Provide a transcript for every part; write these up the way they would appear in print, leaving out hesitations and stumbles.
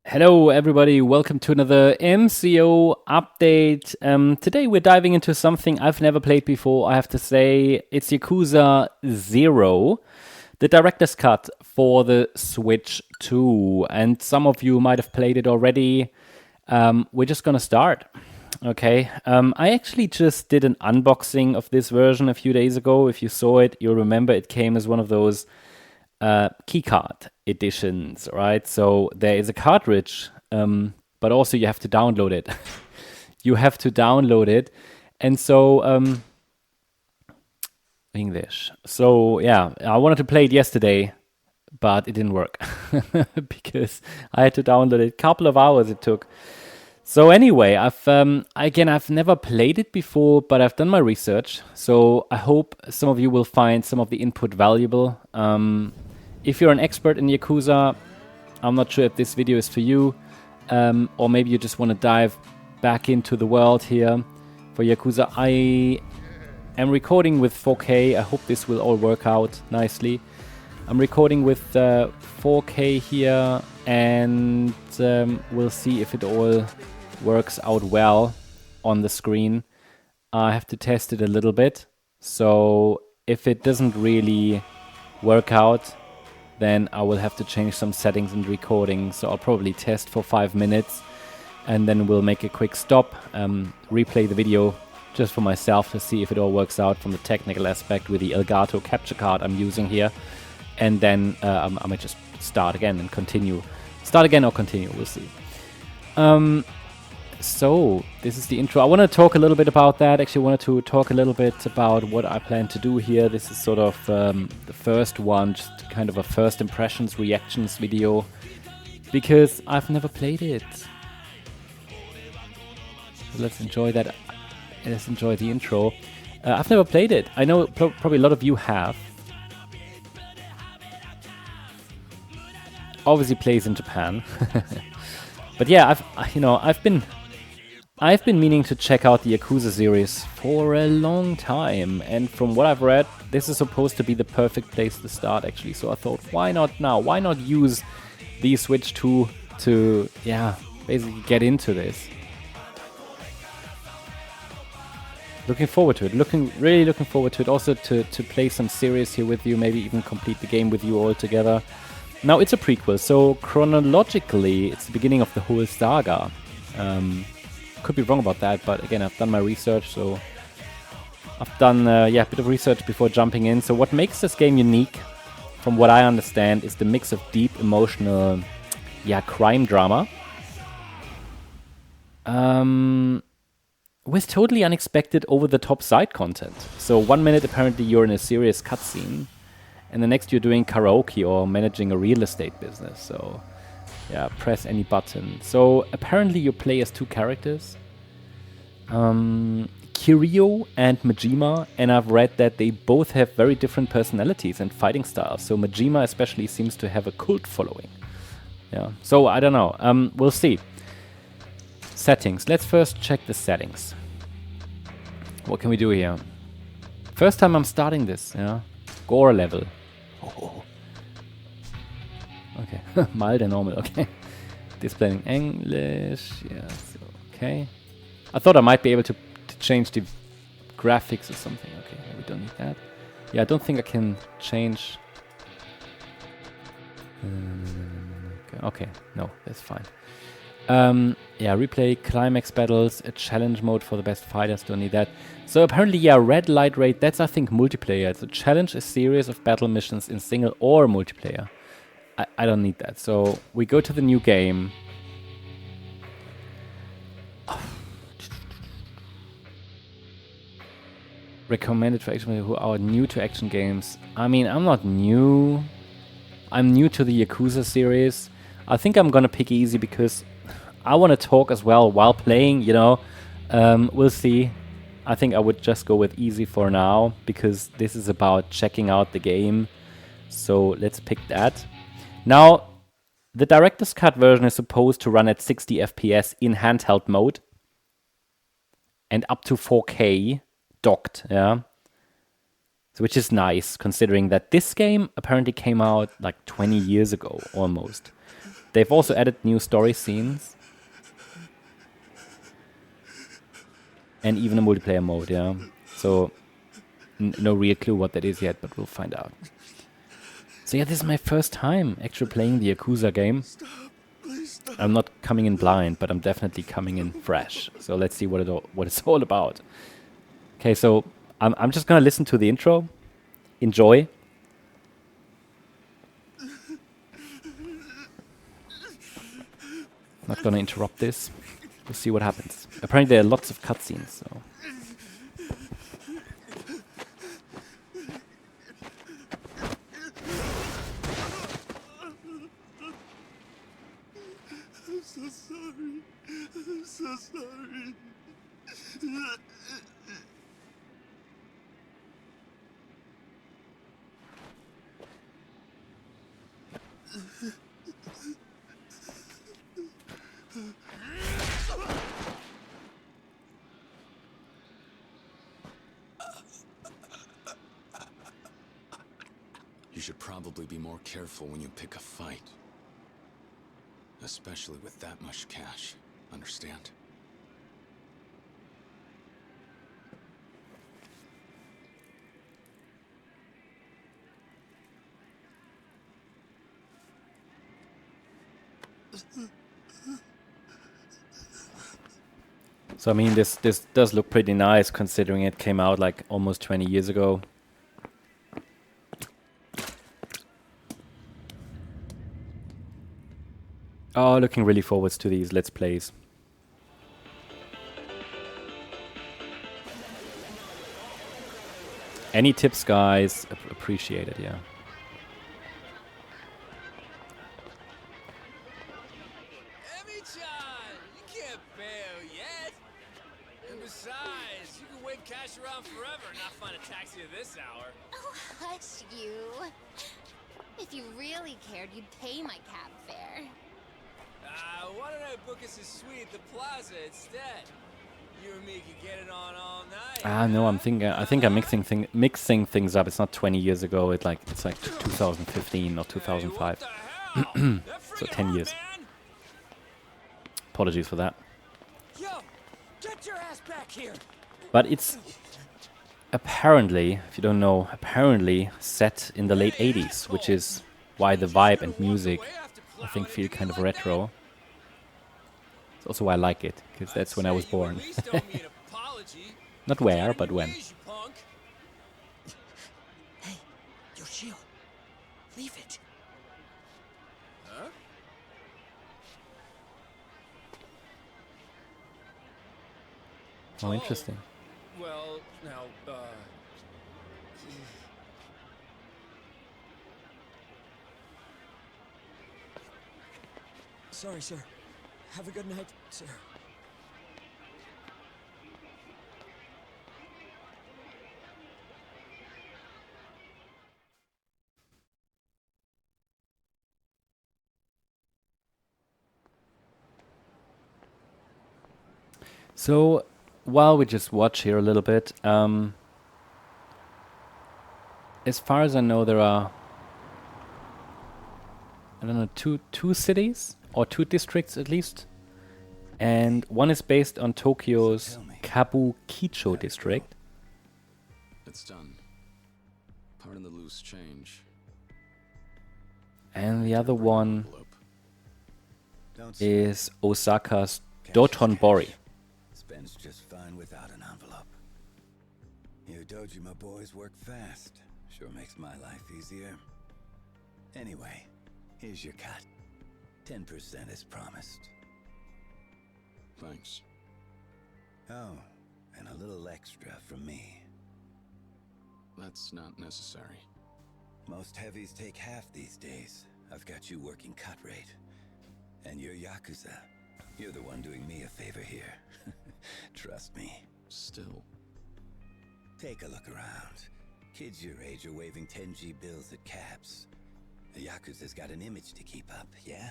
Hello, everybody. Welcome to another MCO update. Today we're diving into something I've never played before, I have to say. It's Yakuza 0, the director's cut for the Switch 2. And some of you might have played it already. We're just gonna start. Okay. I actually just did an unboxing of this version a few days ago. If you saw it, you'll remember it came as one of those keycard editions, right? So there is a cartridge, but also you have to download it. You have to download it. And so, English. So, yeah, I wanted to play it yesterday, but it didn't work because I had to download it. A couple of hours it took. So anyway, I've never played it before, but I've done my research. So I hope some of you will find some of the input valuable. If you're an expert in Yakuza, I'm not sure if this video is for you, or maybe you just want to dive back into the world here for Yakuza. I am recording with 4K. I hope this will all work out nicely. I'm recording with 4K here, and we'll see if it all works out well on the screen. I have to test it a little bit. So if it doesn't really work out, then I will have to change some settings in recording. So I'll probably test for 5 minutes and then we'll make a quick stop, replay the video just for myself to see if it all works out from the technical aspect with the Elgato capture card I'm using here. And then I might just start again and continue. Start again or continue, we'll see. So this is the intro. I want to talk a little bit about that. Actually, I wanted to talk a little bit about what I plan to do here. This is sort of the first one, just kind of a first impressions, reactions video, because I've never played it. So let's enjoy that. Let's enjoy the intro. I've never played it. I know probably a lot of you have. Obviously plays in Japan. But yeah, I've been meaning to check out the Yakuza series for a long time, and from what I've read, this is supposed to be the perfect place to start, actually. So I thought, why not now? Why not use the Switch 2 to, basically get into this? Looking forward to it. Really looking forward to it. Also to play some series here with you, maybe even complete the game with you all together. Now, it's a prequel, so chronologically, it's the beginning of the whole saga. Could be wrong about that, but again, I've done my research, so I've done a bit of research before jumping in. So what makes this game unique, from what I understand, is the mix of deep emotional, crime drama, with totally unexpected over-the-top side content. So 1 minute apparently you're in a serious cutscene, and the next you're doing karaoke or managing a real estate business. So press any button. So apparently you play as two characters, Kiryu and Majima, and I've read that they both have very different personalities and fighting styles. So Majima especially seems to have a cult following. So I don't know. We'll see. Settings. Let's first check the settings. What can we do here? First time I'm starting this. Gore level. Oh. Okay, mild and normal, okay. Displaying English, yes, okay. I thought I might be able to change the graphics or something. Okay, we don't need that. I don't think I can change. Okay, no, that's fine. Replay climax battles, a challenge mode for the best fighters, don't need that. So apparently, red light rate, that's I think multiplayer. So challenge a series of battle missions in single or multiplayer. I don't need that. So we go to the new game. Recommended for action who are new to action games. I mean, I'm not new. I'm new to the Yakuza series. I think I'm gonna pick easy because I want to talk as well while playing, We'll see. I think I would just go with easy for now because this is about checking out the game. So let's pick that. Now, the director's cut version is supposed to run at 60 FPS in handheld mode and up to 4K docked, So which is nice considering that this game apparently came out like 20 years ago almost. They've also added new story scenes. And even a multiplayer mode, yeah. So, no real clue what that is yet, but we'll find out. So yeah, this is my first time actually playing the Yakuza game. I'm not coming in blind, but I'm definitely coming in fresh. So let's see what it's all about. Okay, so I'm just gonna listen to the intro. Enjoy. Not gonna interrupt this. We'll see what happens. Apparently there are lots of cutscenes, so... I'm so sorry. I'm so sorry. You should probably be more careful when you pick a fight. Especially with that much cash. Understand? So I mean, this does look pretty nice considering it came out like almost 20 years ago. Oh, looking really forwards to these Let's Plays. Any tips, guys? Appreciate it, yeah. Emi-chan, you can't bail yet. And besides, you can wave cash around forever and not find a taxi at this hour. Oh, hush you. If you really cared, you'd pay my cab fare. Why don't I book us a suite at the plaza instead? You and me could get it on all night. No, I think I'm mixing things up. It's not 20 years ago. It's like 2015 or 2005. So 10 years. Man. Apologies for that. Yo, get your ass back here. But it's apparently, if you don't know, apparently set in the late 80s, which is why the vibe and music, I think, feel kind of retro. It's also why I like it, because that's when I was born. Not where, but when. Hey, Yoshio, leave it. Huh? Oh, interesting. Well, now, Sorry, sir. Have a good night, sir. So, while we just watch here a little bit, as far as I know, there are, I don't know, two cities or two districts at least, and one is based on Tokyo's Kabukicho district. It's done. Pardon the loose change. And the other one is Osaka's Dotonbori. Spends just fine without an envelope. You Dojima boys work fast. Sure makes my life easier. Anyway, here's your cut. 10% as promised. Thanks. Oh, and a little extra from me. That's not necessary. Most heavies take half these days. I've got you working cut rate. And you're Yakuza. You're the one doing me a favor here. Trust me. Still. Take a look around. Kids your age are waving 10G bills at cabs. The Yakuza's got an image to keep up, yeah?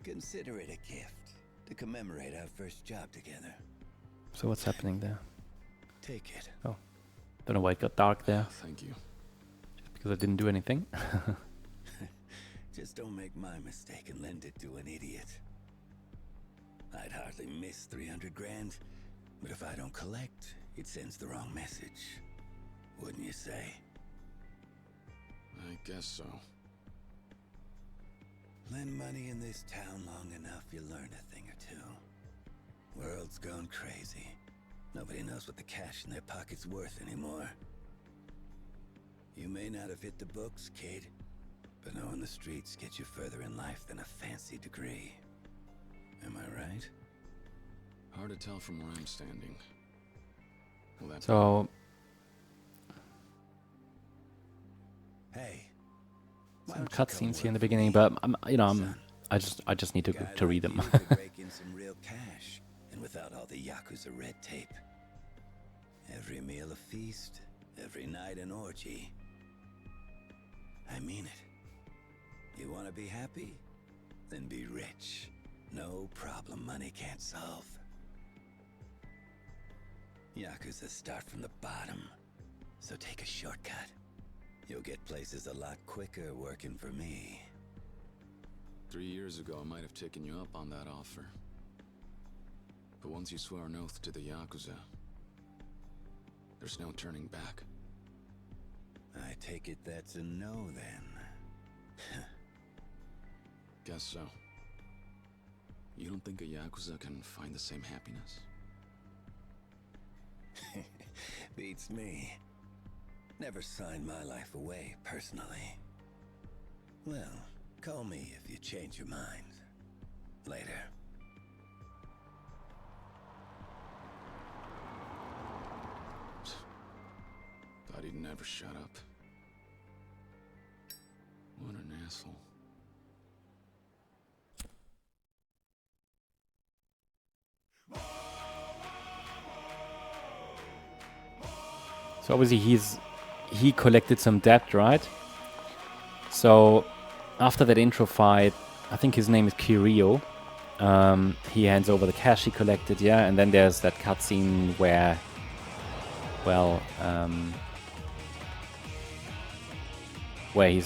Consider it a gift to commemorate our first job together. So what's happening there? Take it. Oh, don't know why it got dark there. Thank you. Just because I didn't do anything. Just don't make my mistake and lend it to an idiot. I'd hardly miss 300 grand, but if I don't collect, it sends the wrong message. Wouldn't you say? I guess so. Lend money in this town long enough, you learn a thing or two. World's gone crazy. Nobody knows what the cash in their pocket's worth anymore. You may not have hit the books, kid, but knowing the streets gets you further in life than a fancy degree. Am I right? Hard to tell from where I'm standing. Will that So Hey. why some don't you come cutscenes here in work the for beginning, me, but son? I just need Guy to read like them. you could rake in some real cash, and without all the Yakuza red tape. Every meal a feast, every night an orgy. I mean it. You want to be happy? Then be rich. No problem money can't solve. Yakuza start from the bottom, so take a shortcut. You'll get places a lot quicker working for me. 3 years ago, I might have taken you up on that offer. But once you swore an oath to the Yakuza, there's no turning back. I take it that's a no, then. Guess so. You don't think a Yakuza can find the same happiness? Beats me. Never signed my life away, personally. Well, call me if you change your mind. Later. Thought he'd never shut up. What an asshole. So obviously he collected some debt, right? So after that intro fight, I think his name is Kiryu. He hands over the cash he collected, yeah, and then there's that cutscene where, well, where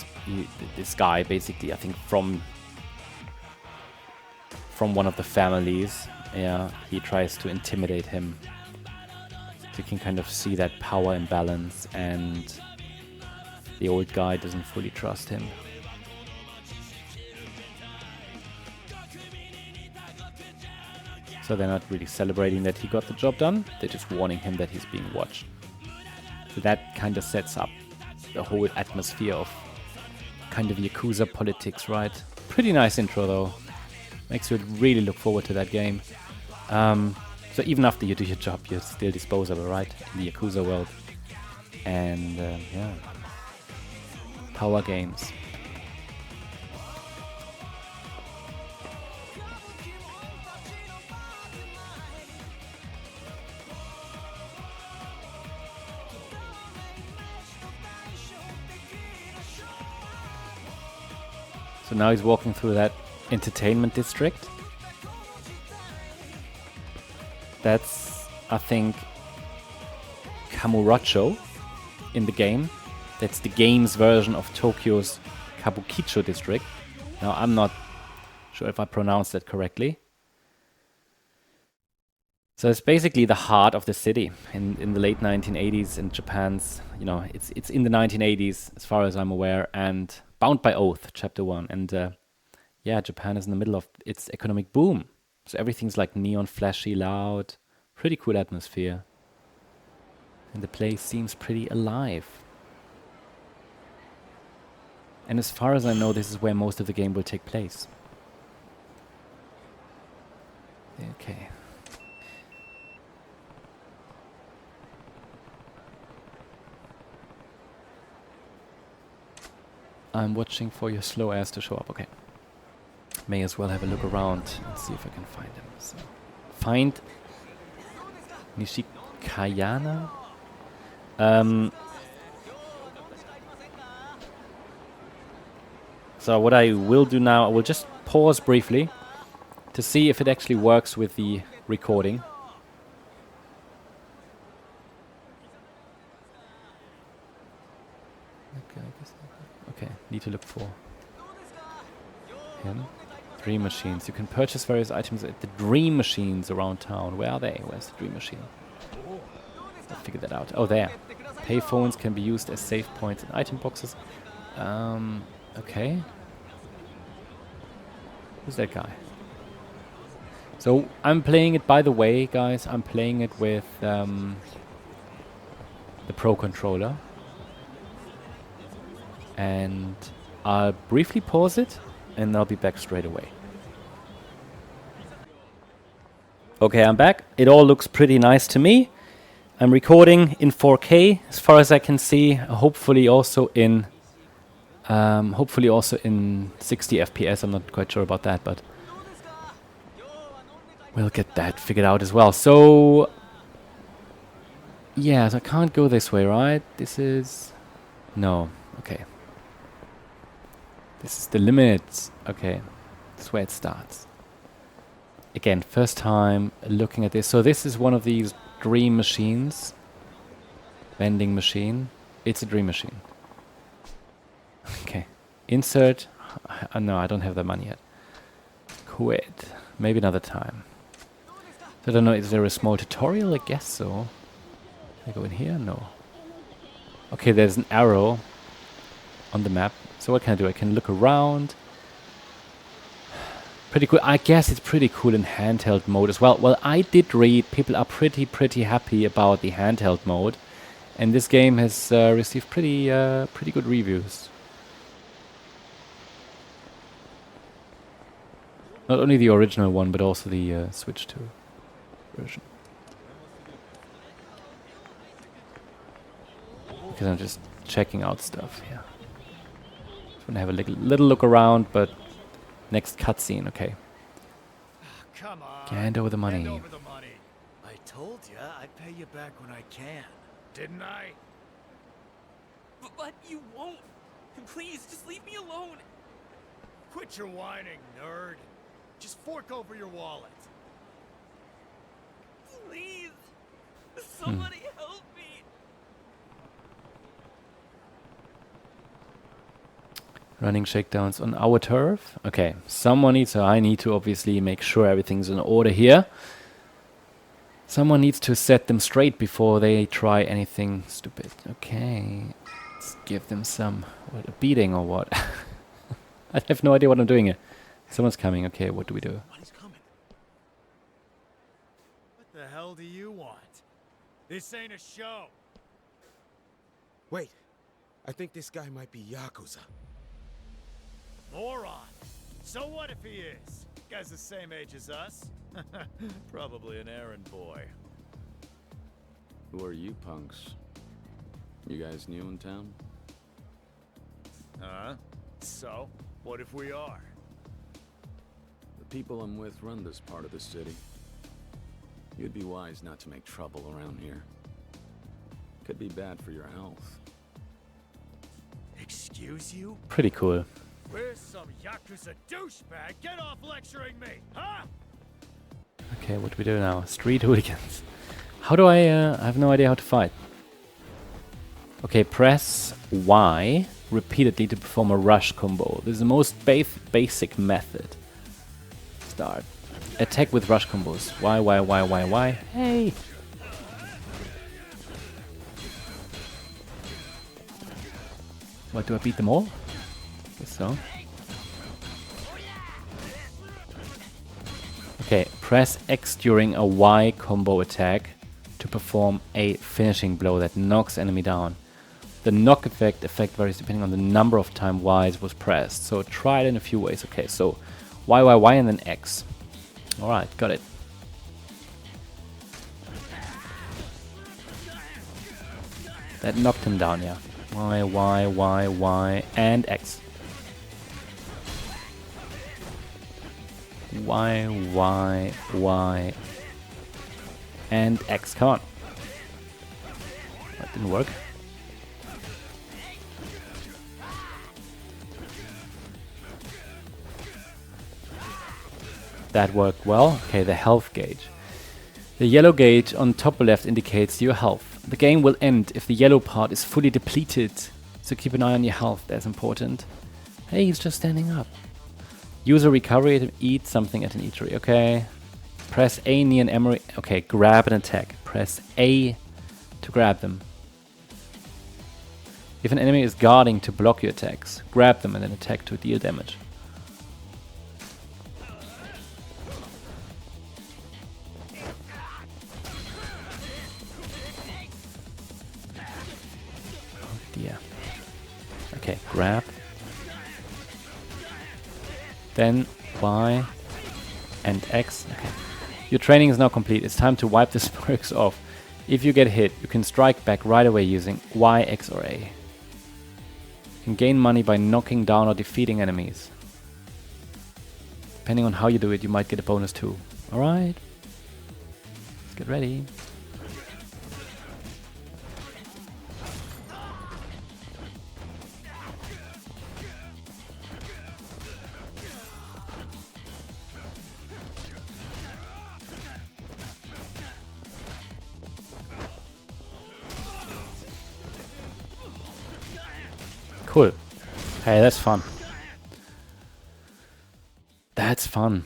this guy basically, I think from one of the families, yeah, he tries to intimidate him. So you can kind of see that power imbalance, and the old guy doesn't fully trust him. So they're not really celebrating that he got the job done, they're just warning him that he's being watched. So that kind of sets up the whole atmosphere of kind of Yakuza politics, right? Pretty nice intro though. Makes you really look forward to that game. So even after you do your job, you're still disposable, right? In the Yakuza world. And yeah. Power games. So now he's walking through that entertainment district. That's, I think, Kamurocho in the game. That's the game's version of Tokyo's Kabukicho district. Now, I'm not sure if I pronounced that correctly. So it's basically the heart of the city in the late 1980s in Japan's, you know, it's in the 1980s as far as I'm aware, and Bound by Oath, Chapter 1. And yeah, Japan is in the middle of its economic boom. So everything's like neon, flashy, loud, pretty cool atmosphere. And the place seems pretty alive. And as far as I know, this is where most of the game will take place. Okay. I'm watching for your slow ass to show up. Okay. May as well have a look around and see if I can find him. So, find Nishikayana. So what I will do now, I will just pause briefly to see if it actually works with the recording. Okay, need to look for him. Dream machines. You can purchase various items at the dream machines around town. Where are they? Where's the dream machine? I figured that out. Oh, there. Payphones can be used as save points in item boxes. Okay. Who's that guy? So I'm playing it, by the way, guys. I'm playing it with the Pro controller. And I'll briefly pause it, and I'll be back straight away. Okay, I'm back. It all looks pretty nice to me. I'm recording in 4K, as far as I can see. Hopefully also in 60 FPS. I'm not quite sure about that, but we'll get that figured out as well. So, yeah, so I can't go this way, right? This is... No. Okay. This is the limit. Okay. That's where it starts. Again, first time looking at this. So this is one of these dream machines. Vending machine. It's a dream machine. Okay. Insert. No, I don't have the money yet. Quit. Maybe another time. I don't know, is there a small tutorial? I guess so. Can I go in here? No. Okay, there's an arrow on the map. So what can I do? I can look around. Pretty cool. I guess it's pretty cool in handheld mode as well. Well, I did read people are pretty happy about the handheld mode. And this game has received pretty good reviews. Not only the original one, but also the Switch 2 version. Because I'm just checking out stuff here. Just want to have a little look around, but next cutscene, okay. Come on. Hand over the money. Hand over the money. I told you I'd pay you back when I can. Didn't I? But you won't. Please, just leave me alone. Quit your whining, nerd. Just fork over your wallet. Please. Somebody help me. Running shakedowns on our turf. Okay, I need to obviously make sure everything's in order here. Someone needs to set them straight before they try anything stupid. Okay, let's give them a beating or what? I have no idea what I'm doing here. Someone's coming. Okay, what do we do? He's coming. What the hell do you want? This ain't a show. Wait, I think this guy might be Yakuza. Moron. So what if he is? Guy's the same age as us. Probably an errand boy. Who are you punks? You guys new in town? Huh? So, what if we are? The people I'm with run this part of the city. You'd be wise not to make trouble around here. Could be bad for your health. Excuse you? Pretty cool. Where's some Yakuza douchebag? Get off lecturing me, huh? Okay, what do we do now? Street hooligans. How do I have no idea how to fight. Okay, press Y repeatedly to perform a rush combo. This is the most basic method. Start. Attack with rush combos. Y. Hey! What, do I beat them all? Guess so. Okay, press X during a Y combo attack to perform a finishing blow that knocks enemy down. The knock effect varies depending on the number of times Y was pressed. So try it in a few ways. Okay, so Y and then X. Alright, got it. That knocked him down, yeah. Y, and X. Y, and X. Come on. That didn't work. That worked well. Okay, the health gauge. The yellow gauge on top left indicates your health. The game will end if the yellow part is fully depleted. So keep an eye on your health, that's important. Hey, he's just standing up. Use a recovery to eat something at an eatery. Okay. Press A near an emery. Okay, grab and attack. Press A to grab them. If an enemy is guarding to block your attacks, grab them and then attack to deal damage. Oh dear. Okay, grab. Then Y and X. Okay. Your training is now complete. It's time to wipe the perks off. If you get hit, you can strike back right away using Y, X or A. You can gain money by knocking down or defeating enemies. Depending on how you do it, you might get a bonus too. Alright. Let's get ready. Cool. Hey, that's fun. That's fun.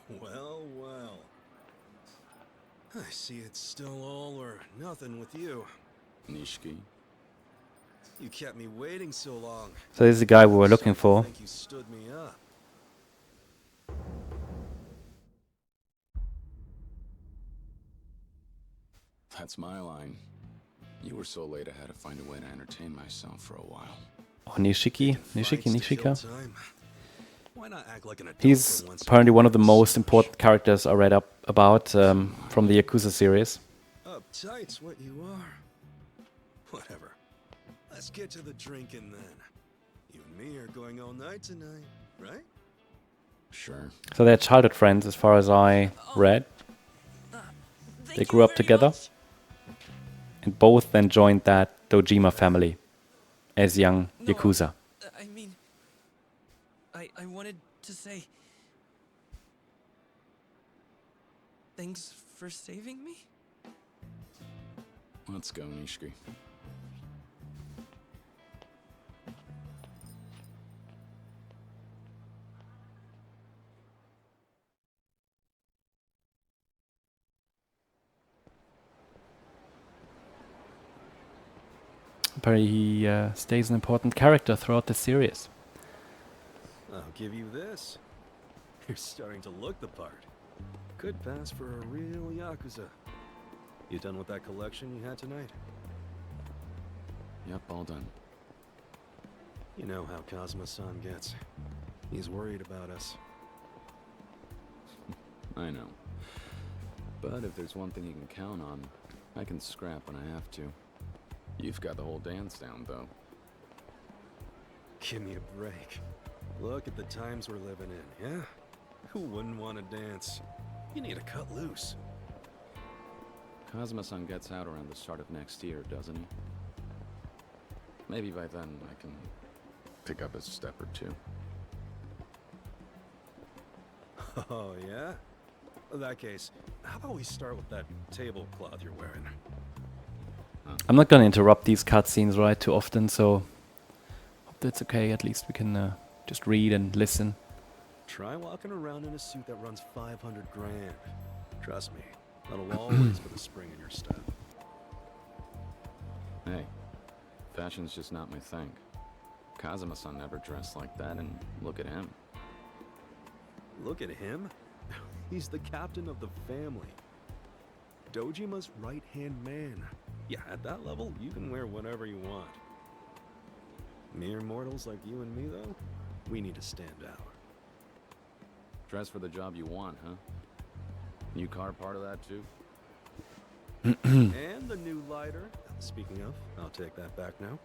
Well, well. I see it's still all or nothing with you. Nishiki. You kept me waiting so long. So this is the guy we were looking for. I think you stood me up. That's my line. You were so late I had to find a way to entertain myself for a while. Oh, Nishiki? Fights to Nishika? kill time. Why not act like an adult He's for once? apparently one of the most important characters I read up about from the Yakuza series. Uptight's what you are. Whatever. Let's get to the drinking then. You and me are going all night tonight, right? Sure. So they're childhood friends as far as I read. They grew up together. And both then joined that Dojima family as young Yakuza. I mean, I wanted to say thanks for saving me. Let's go, Nishiki. Apparently he stays an important character throughout the series. I'll give you this. You're starting to look the part. Could pass for a real Yakuza. You done with that collection you had tonight? Yep, all done. You know how Kazuma-san gets. He's worried about us. I know. But if there's one thing you can count on, I can scrap when I have to. You've got the whole dance down, though. Give me a break. Look at the times we're living in, yeah? Who wouldn't want to dance? You need to cut loose. Kazuma-san gets out around the start of next year, doesn't he? Maybe by then I can pick up a step or two. Oh, yeah? In that case, how about we start with that tablecloth you're wearing? I'm not going to interrupt these cutscenes right too often, so hope that's okay. At least we can just read and listen. Try walking around in a suit that runs 500 grand. Trust me, that'll always put a spring in your step. Hey, fashion's just not my thing. Kazuma-san never dressed like that, and look at him. Look at him? He's the captain of the family. Dojima's right-hand man. Yeah, at that level, you can wear whatever you want. Mere mortals like you and me, though, we need to stand out. Dress for the job you want, huh? New car part of that, too? And the new lighter. Speaking of, I'll take that back now.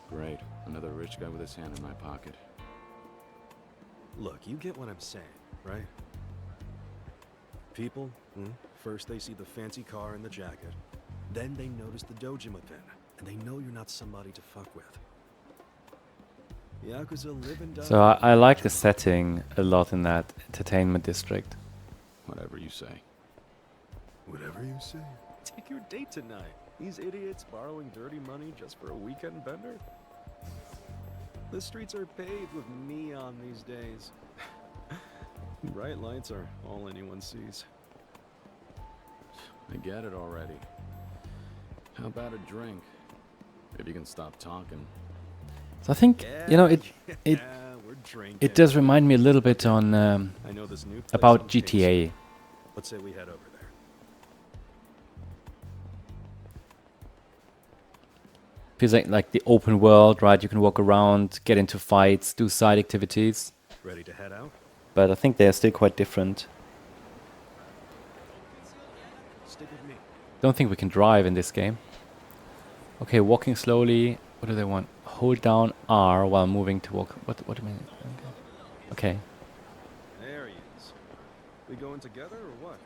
Great. Another rich guy with his hand in my pocket. Look, you get what I'm saying, right? People, first they see the fancy car and the jacket. Then they notice the Dojima pin, and they know you're not somebody to fuck with. Yakuza live and die. So I like the setting a lot in that entertainment district. Whatever you say. Whatever you say. Take your date tonight. These idiots borrowing dirty money just for a weekend bender? The streets are paved with neon these days. Bright lights are all anyone sees. I get it already. How about a drink? If you can stop talking. So I think, you know, it We're drinking. it does remind me a little bit on I know this new place about on King Street. GTA. Let's say we head over there. Feels like the open world, right? You can walk around, get into fights, do side activities. Ready to head out? But I think they're still quite different. Stick with me. Don't think we can drive in this game. Okay, walking slowly. What do they want? Hold down R while moving to walk. What do you mean? Okay. There he is. We going together or what?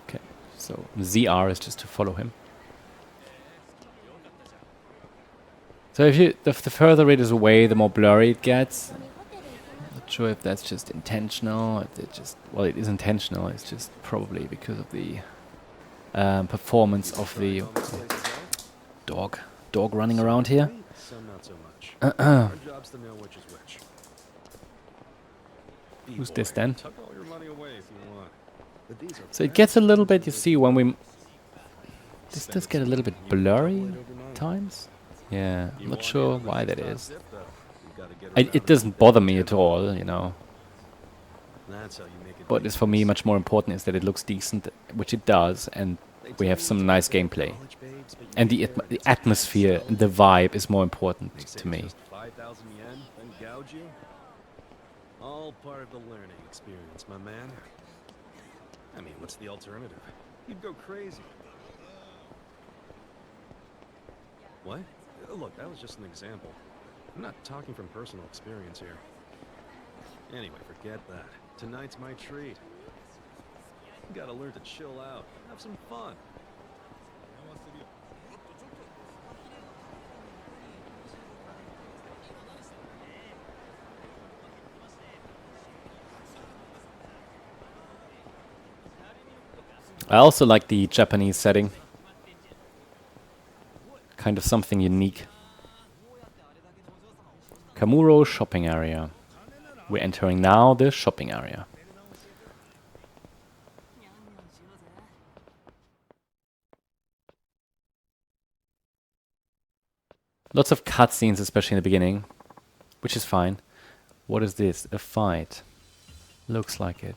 Okay. So ZR is just to follow him. So if you the further it is away, the more blurry it gets. Not sure if that's just intentional. If it just it is intentional. It's just probably because of the performance of the dog running around here. Some not so much. Our job's to know which is which. Who's this then? Tuck all your money away if you want. But these are So it gets a little bit. You see when we this does get a little bit blurry at times. Yeah, I'm not sure why that is. It doesn't bother me at all, you know. That's how you make it. What is for me much more important is that it looks decent, which it does, and we have some nice gameplay. And the atmosphere, and the vibe is more important to me. 5,000 yen, then gouge you? All part of the learning experience, my man. I mean, what's the alternative? You'd go crazy. What? Look, that was just an example. I'm not talking from personal experience here. Anyway, forget that. Tonight's my treat. You gotta learn to chill out, have some fun. I also like the Japanese setting. Kind of something unique. Kamuro shopping area. We're entering now the shopping area. Lots of cutscenes, especially in the beginning, which is fine. What is this? A fight. Looks like it.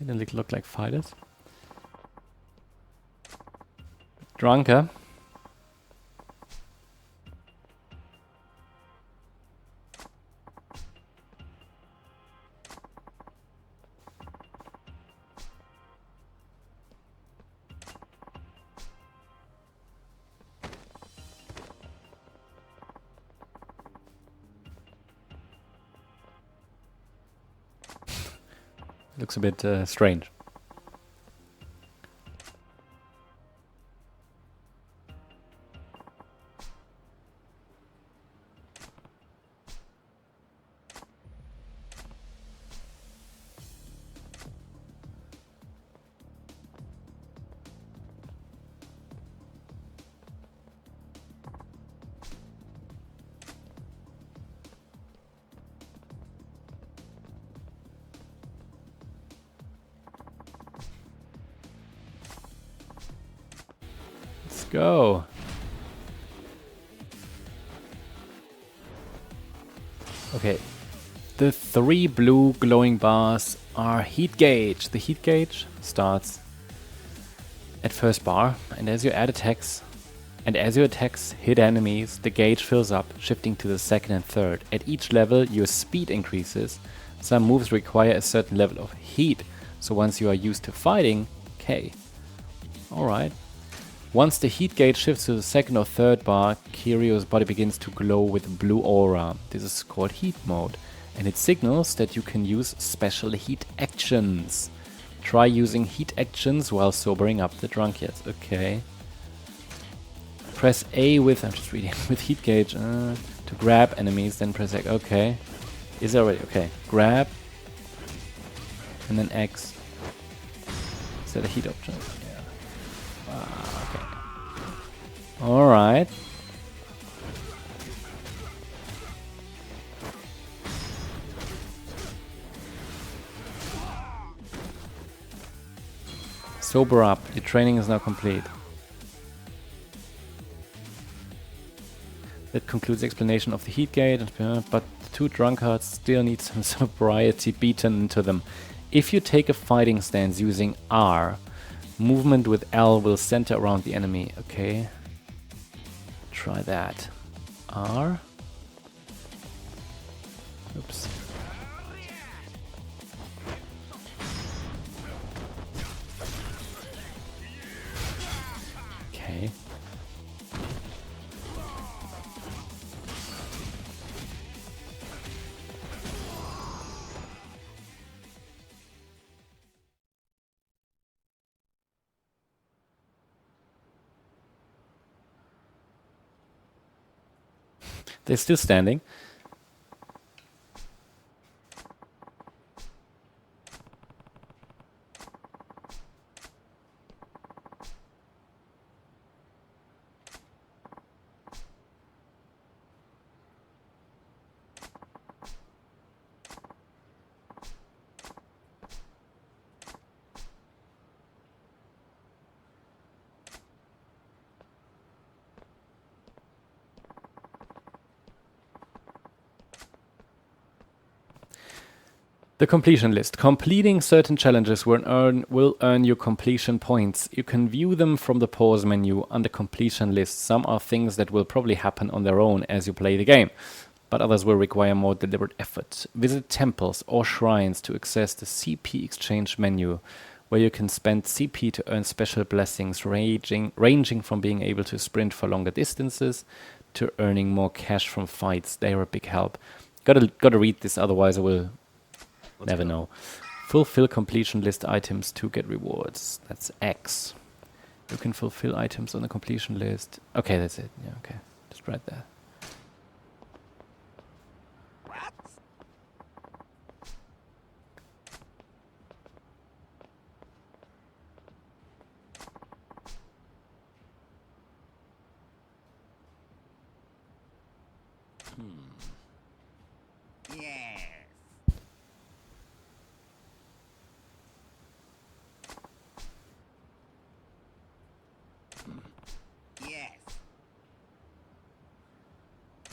They didn't look like fighters. Drunker. Looks a bit strange. Go. Okay. The 3 blue glowing bars are heat gauge. The heat gauge starts at first bar, and as your attacks hit enemies, the gauge fills up, shifting to the second and third. At each level, your speed increases. Some moves require a certain level of heat, so once you are used to fighting, okay. Alright. Once the heat gauge shifts to the second or third bar, Kirio's body begins to glow with a blue aura. This is called heat mode, and it signals that you can use special heat actions. Try using heat actions while sobering up the drunkards. Okay. Press A with, I'm just reading, with heat gauge to grab enemies, then press X. Okay. Is it already? Okay. Grab. And then X. Is that a heat option? Yeah. Okay. Alright. Sober up. Your training is now complete. That concludes the explanation of the heat gate, but the two drunkards still need some sobriety beaten into them. If you take a fighting stance using R, movement with L will center around the enemy. Okay. Try that. R. Oops. Okay. They're still standing. The completion list. Completing certain challenges will earn you completion points. You can view them from the pause menu under completion list. Some are things that will probably happen on their own as you play the game, but others will require more deliberate effort. Visit temples or shrines to access the CP exchange menu, where you can spend CP to earn special blessings ranging from being able to sprint for longer distances to earning more cash from fights. They are a big help. Gotta read this, otherwise I will never know. Fulfill completion list items to get rewards. That's X. You can fulfill items on the completion list. Okay, that's it. Yeah, okay. Just right there.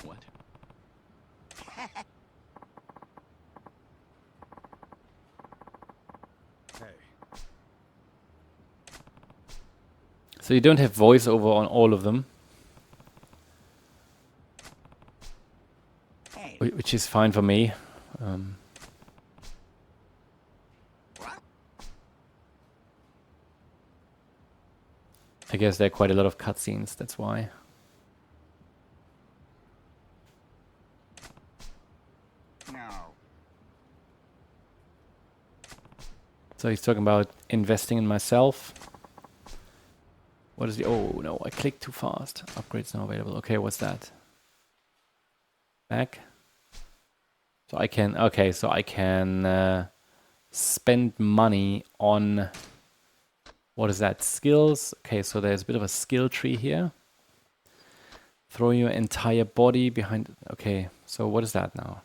What? Hey. So you don't have voiceover on all of them, which is fine for me. I guess there are quite a lot of cutscenes, that's why. So he's talking about investing in myself. What is the... Oh, no, I clicked too fast. Upgrades now available. Okay, what's that? Back. So I can... Okay, so I can spend money on... What is that? Skills. Okay, so there's a bit of a skill tree here. Throw your entire body behind... Okay, so what is that now?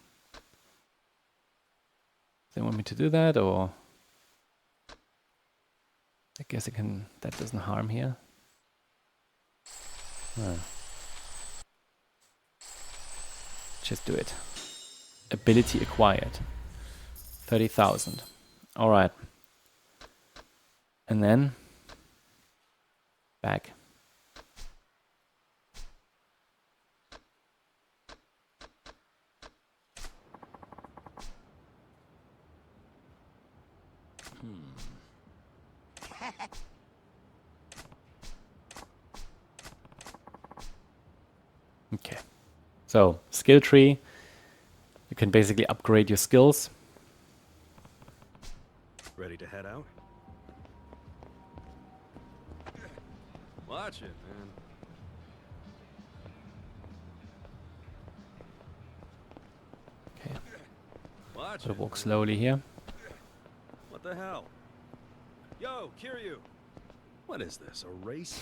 They want me to do that, or... I guess I can... That doesn't harm here. Just do it. Ability acquired. 30,000. Alright. And then... Back. Okay. So, skill tree. You can basically upgrade your skills. Ready to head out? Watch it, man. Okay. Watch Gotta it. walk slowly here. What the hell? Yo, Kiryu! What is this, a race?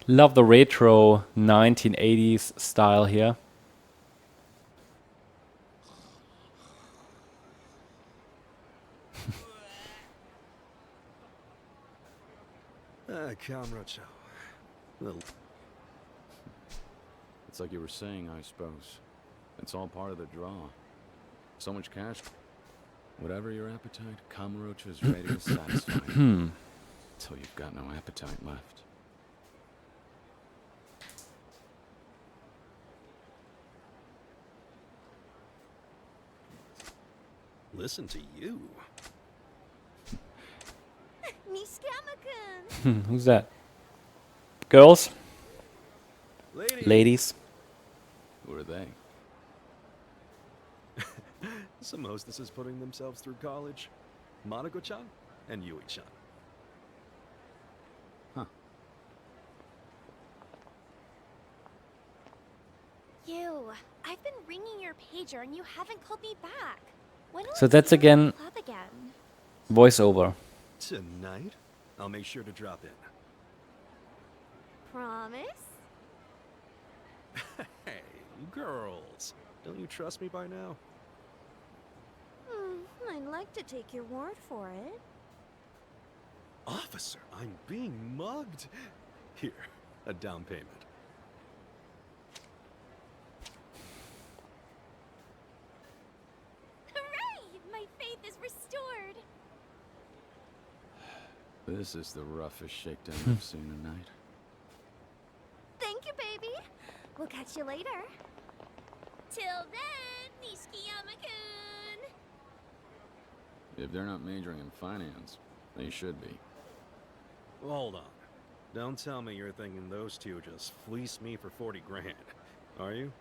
Love the retro 1980s style here. Kamurocho. Little. It's like you were saying, I suppose. It's all part of the draw. So much cash. Whatever your appetite, Kamurocho is ready to satisfy it. Until you've got no appetite left. Listen to you. Nishikama-kun! Who's that? Girls? Lady. Ladies? Who are they? Some hostesses putting themselves through college. Monako-chan and Yui-chan. You, I've been ringing your pager and you haven't called me back. When will So I that's see you in the again club again? voiceover. Tonight, I'll make sure to drop in. Promise? Hey, girls. Don't you trust me by now? I'd like to take your word for it. Officer, I'm being mugged. Here, a down payment. Hooray! My faith is restored. This is the roughest shakedown I've seen tonight. Thank you, baby. We'll catch you later. Till then, Nishikama-kun. If they're not majoring in finance, they should be. Hold on. Don't tell me you're thinking those two just fleeced me for 40 grand, are you?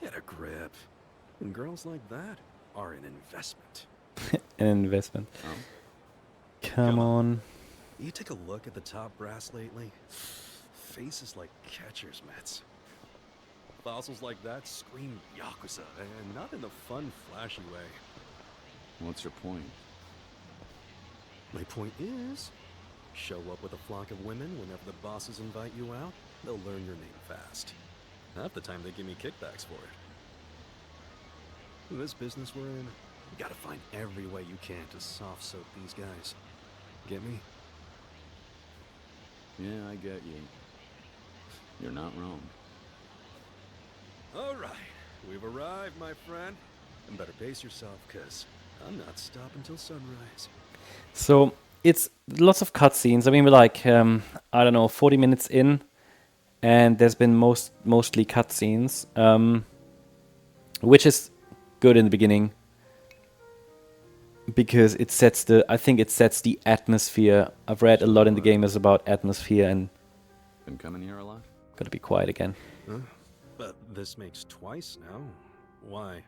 Get a grip. And girls like that are an investment. An investment. Oh? Come on. You take a look at the top brass lately? Faces like catcher's mitts. Fossils like that scream Yakuza, and not in a fun, flashy way. What's your point? My point is, show up with a flock of women whenever the bosses invite you out, they'll learn your name fast. Half the time they give me kickbacks for it. In this business we're in, you gotta find every way you can to soft soak these guys. Get me? Yeah, I get you. You're not wrong. All right, we've arrived, my friend. And better pace yourself, cause I'm not stopping till sunrise. So it's lots of cutscenes. I mean, we're like, I don't know, 40 minutes in, and there's been mostly cutscenes, which is good in the beginning because it sets I think it sets the atmosphere. I've read a lot in the game is about atmosphere, and Been coming here a lot? gotta be quiet again. Huh? But this makes twice now. Why?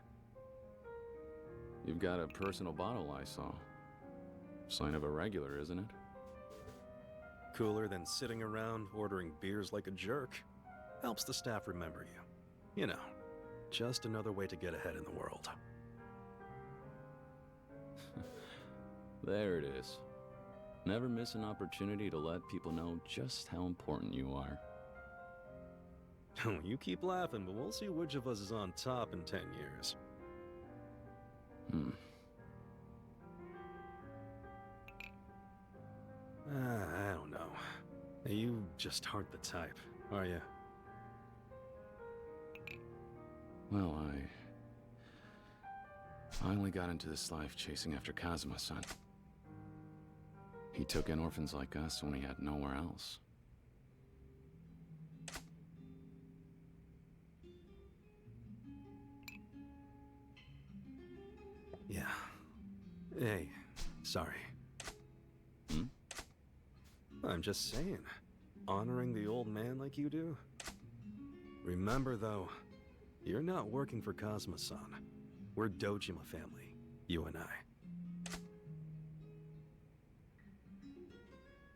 You've got a personal bottle I saw. Sign of a regular, isn't it? Cooler than sitting around ordering beers like a jerk. Helps the staff remember you. You know, just another way to get ahead in the world. There it is. Never miss an opportunity to let people know just how important you are. You keep laughing, but we'll see which of us is on top in 10 years. I don't know. You just aren't the type, are you? Well, I only got into this life chasing after Kazuma-san. He took in orphans like us when he had nowhere else. Yeah. Hey, sorry. I'm just saying, honoring the old man like you do. Remember though, You're not working for Kazuma-san. We're Dojima family, you and I.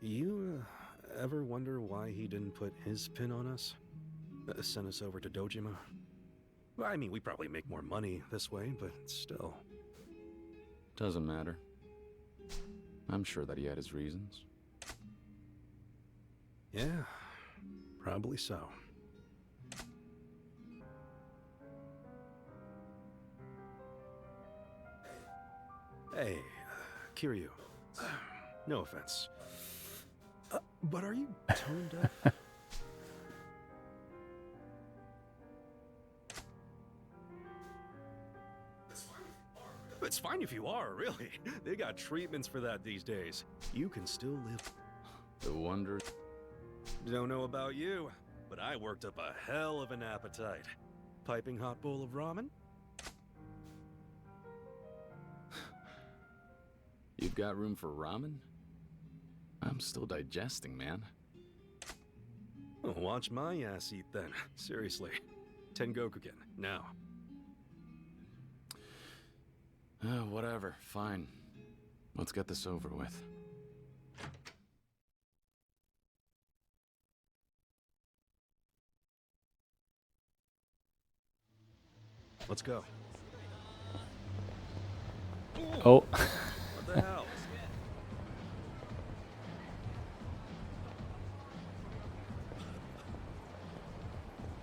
You ever wonder why he didn't put his pin on us? Send us over to Dojima? Well, I mean, we probably make more money this way, but still. Doesn't matter. I'm sure that he had his reasons. Yeah, probably so. Hey, Kiryu. No offense. But are you tone deaf? It's fine if you are, really. They got treatments for that these days. You can still live. The wonder... Don't know about you, but I worked up a hell of an appetite. Piping hot bowl of ramen? You've got room for ramen? I'm still digesting, man. Oh, watch my ass eat then. Seriously. Tengokugen, now. Whatever, fine. Let's get this over with. Let's go. Oh. What the hell?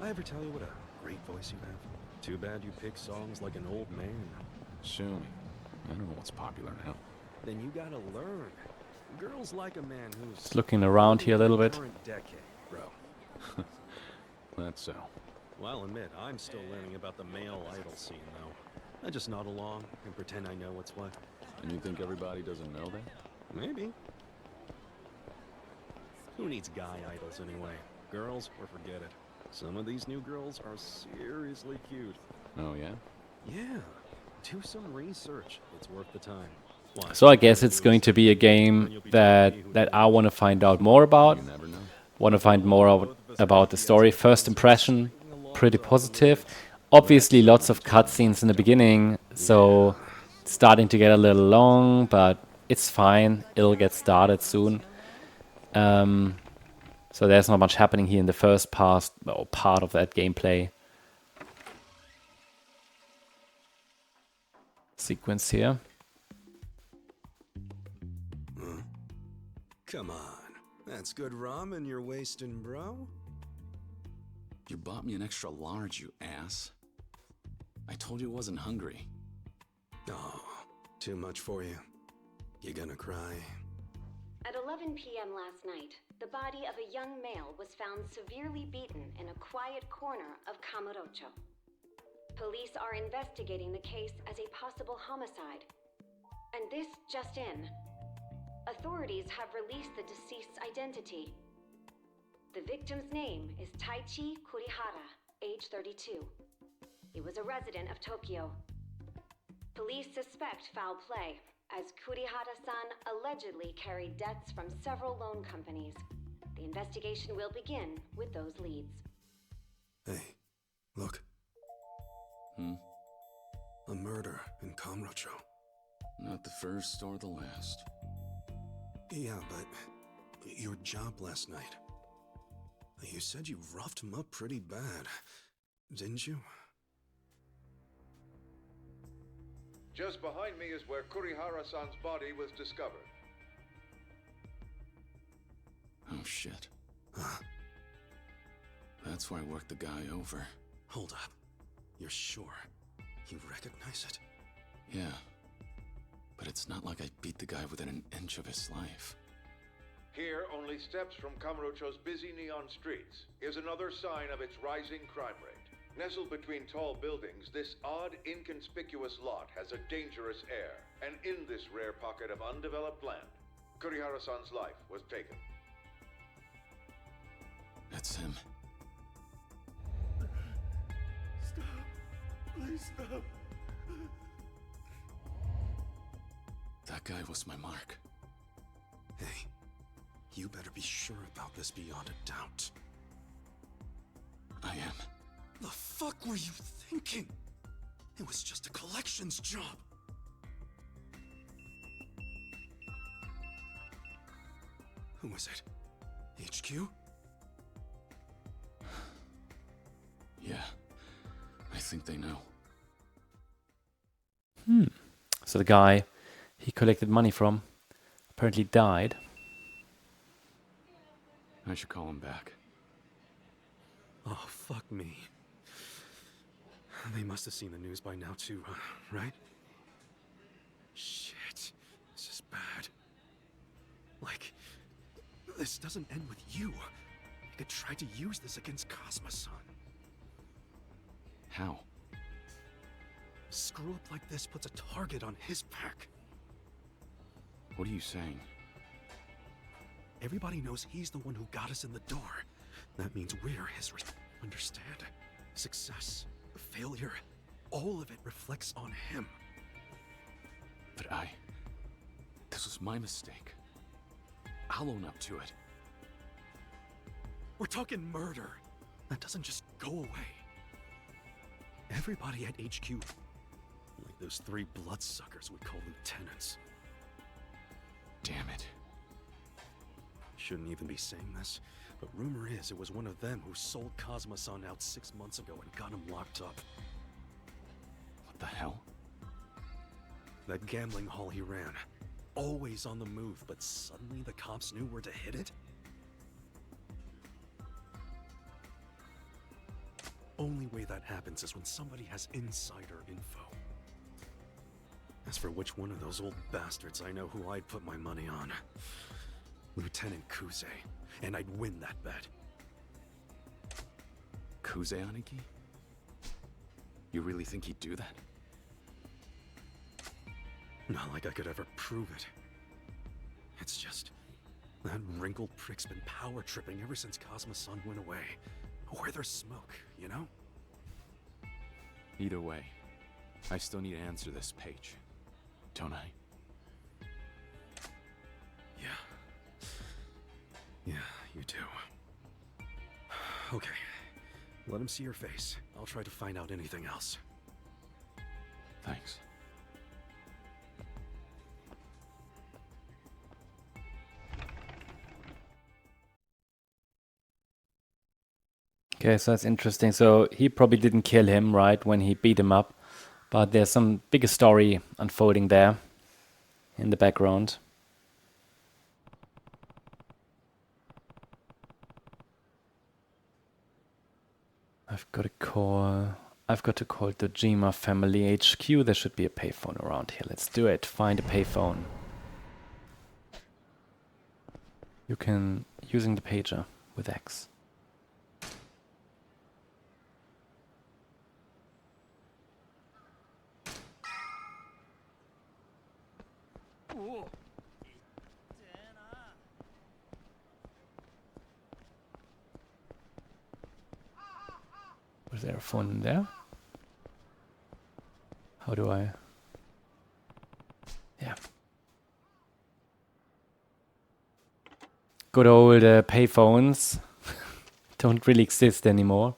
I ever tell you what a great voice you have? Too bad you pick songs like an old man. Show me. I don't know what's popular now. Then you gotta learn. Girls like a man who's Just looking around here a little bit. current decade, bro. That's so. Well, I'll admit, I'm still learning about the male idol scene, though. I just nod along and pretend I know what's what. And you think everybody doesn't know that? Maybe. Who needs guy idols anyway? Girls, or forget it. Some of these new girls are seriously cute. Oh, yeah? Yeah. Do some research. It's worth the time. Why? So I guess it's going to be a game that I want to find out more about. You never know. Want to find more about the story. First impression, pretty positive. Obviously, lots of cutscenes in the beginning, so it's starting to get a little long, but it's fine. It'll get started soon. So there's not much happening here in the first part of that gameplay sequence here. Come on. That's good ramen you're wasting, bro. You bought me an extra large, you ass. I told you I wasn't hungry. Oh, too much for you. You gonna cry? At 11 p.m. last night, the body of a young male was found severely beaten in a quiet corner of Kamurocho. Police are investigating the case as a possible homicide. And this just in. Authorities have released the deceased's identity. The victim's name is Taichi Kurihara, age 32. He was a resident of Tokyo. Police suspect foul play, as Kurihara-san allegedly carried debts from several loan companies. The investigation will begin with those leads. Hey, look. A murder in Kamurocho. Not the first or the last. Yeah, but your job last night. You said you roughed him up pretty bad, didn't you? Just behind me is where Kurihara-san's body was discovered. Oh, shit. That's where I worked the guy over. Hold up. You're sure? You recognize it? Yeah. But it's not like I beat the guy within an inch of his life. Here, only steps from Kamurocho's busy neon streets, is another sign of its rising crime rate. Nestled between tall buildings, this odd, inconspicuous lot has a dangerous air. And in this rare pocket of undeveloped land, Kurihara-san's life was taken. That's him. Stop. Please stop. That guy was my mark. Hey, you better be sure about this beyond a doubt. I am. The fuck were you thinking? It was just a collections job. Who was it? HQ? Yeah, I think they know. So the guy he collected money from apparently died. I should call him back. Oh, fuck me. They must have seen the news by now too, right? Shit, this is bad. Like, this doesn't end with you. You could try to use this against Cosmo-san. How? Screw up like this puts a target on his back. What are you saying? Everybody knows he's the one who got us in the door. That means we're his understand? Success, failure, all of it reflects on him. But this was my mistake. I'll own up to it. We're talking murder. That doesn't just go away. Everybody at HQ, like those 3 bloodsuckers we call lieutenants. Damn it. Shouldn't even be saying this, but rumor is it was one of them who sold Cosmo-san out 6 months ago and got him locked up. What the hell? That gambling hall he ran. Always on the move, but suddenly the cops knew where to hit it? Only way that happens is when somebody has insider info. As for which one of those old bastards, I know who I'd put my money on. Lieutenant Kuze, and I'd win that bet. Kuze Aniki? You really think he'd do that? Not like I could ever prove it. It's just... that wrinkled prick's been power tripping ever since Cosmo-san went away. Where there's smoke, you know? Either way, I still need to answer this page. Don't I? Yeah, you do. Okay, let him see your face. I'll try to find out anything else. Thanks. Okay, so that's interesting. So he probably didn't kill him, right, when he beat him up. But there's some bigger story unfolding there in the background. I've got to call Dojima Family HQ. There should be a payphone around here. Let's do it. Find a payphone. You can using the pager with X. Was there a phone in there? How do I... Yeah. Good old payphones don't really exist anymore.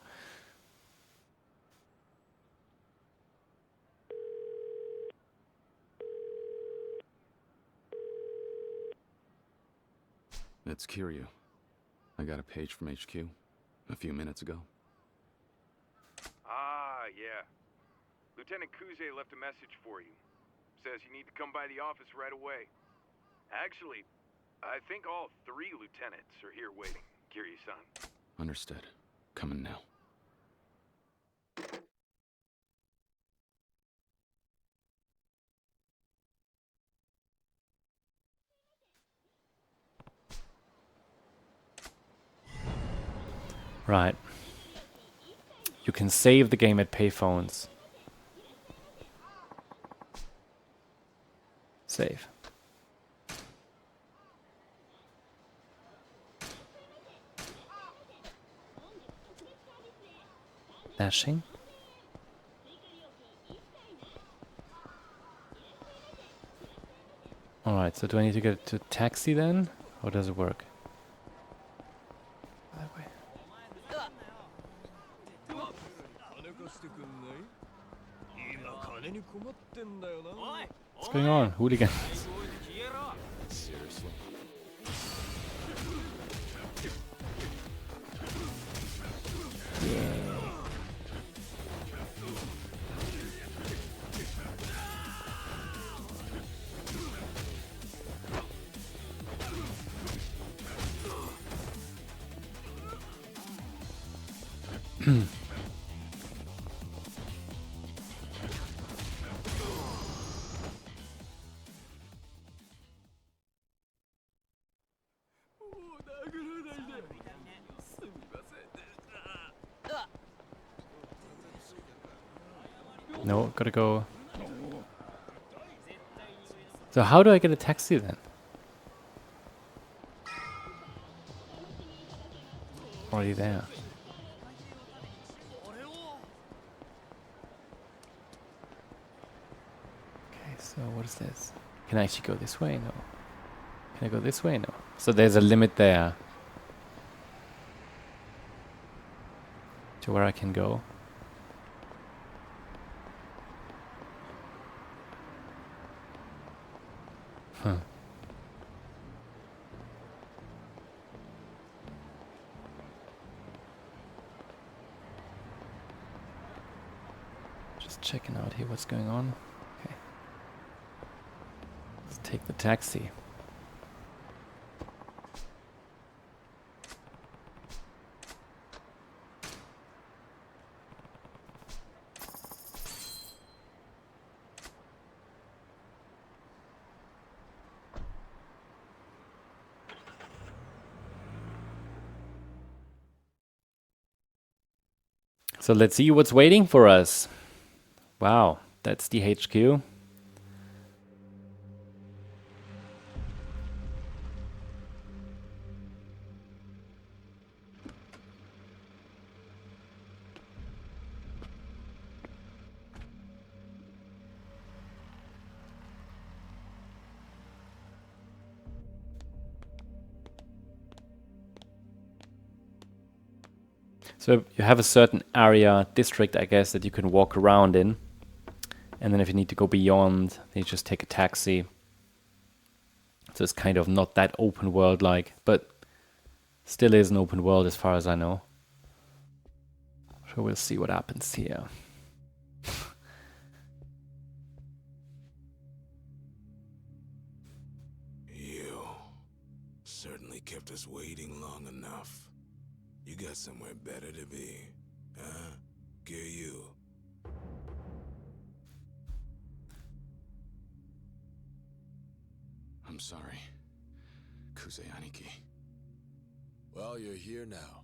It's Kiryu. I got a page from HQ a few minutes ago. Ah, yeah. Lieutenant Kuze left a message for you. Says you need to come by the office right away. Actually, I think all 3 lieutenants are here waiting, Kiryu-san. Understood. Coming now. Right. You can save the game at payphones. Save. Dashing. Alright, so do I need to get to taxi then? Or does it work? That way. What's going on? Hooligans. Seriously? No, gotta go. So how do I get a taxi then? Already there. Okay, so what is this? Can I actually go this way? No. Can I go this way? No. So there's a limit there to where I can go. Huh. Just checking out here what's going on. Okay. Let's take the taxi. So let's see what's waiting for us. Wow, that's the HQ. So you have a certain area, district, I guess, that you can walk around in. And then if you need to go beyond, then you just take a taxi. So it's kind of not that open world like, but still is an open world as far as I know. So we'll see what happens here. You certainly kept us waiting long enough. You got somewhere better to be, huh? You. I'm sorry. Kuze Aniki. Well, you're here now.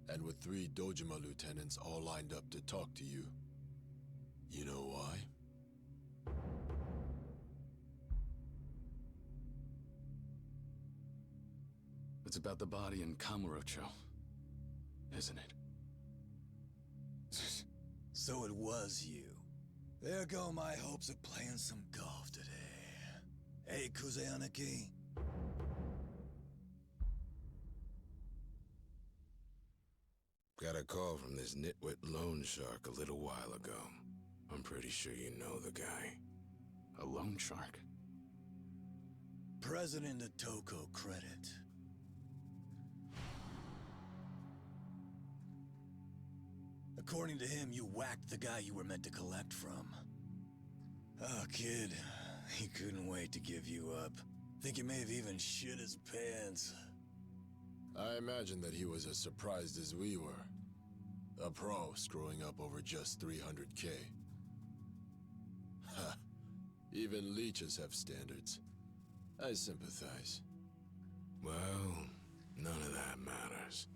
And with 3 Dojima lieutenants all lined up to talk to you. You know why? It's about the body in Kamurocho, isn't it? So it was you. There go my hopes of playing some golf today. Hey, Kuzeanaki. Got a call from this nitwit loan shark a little while ago. I'm pretty sure you know the guy. A loan shark? President of Toko Credit. According to him, you whacked the guy you were meant to collect from. Oh, kid. He couldn't wait to give you up. Think he may have even shit his pants. I imagine that he was as surprised as we were. A pro screwing up over just 300K. Ha. Even leeches have standards. I sympathize. Well, none of that matters.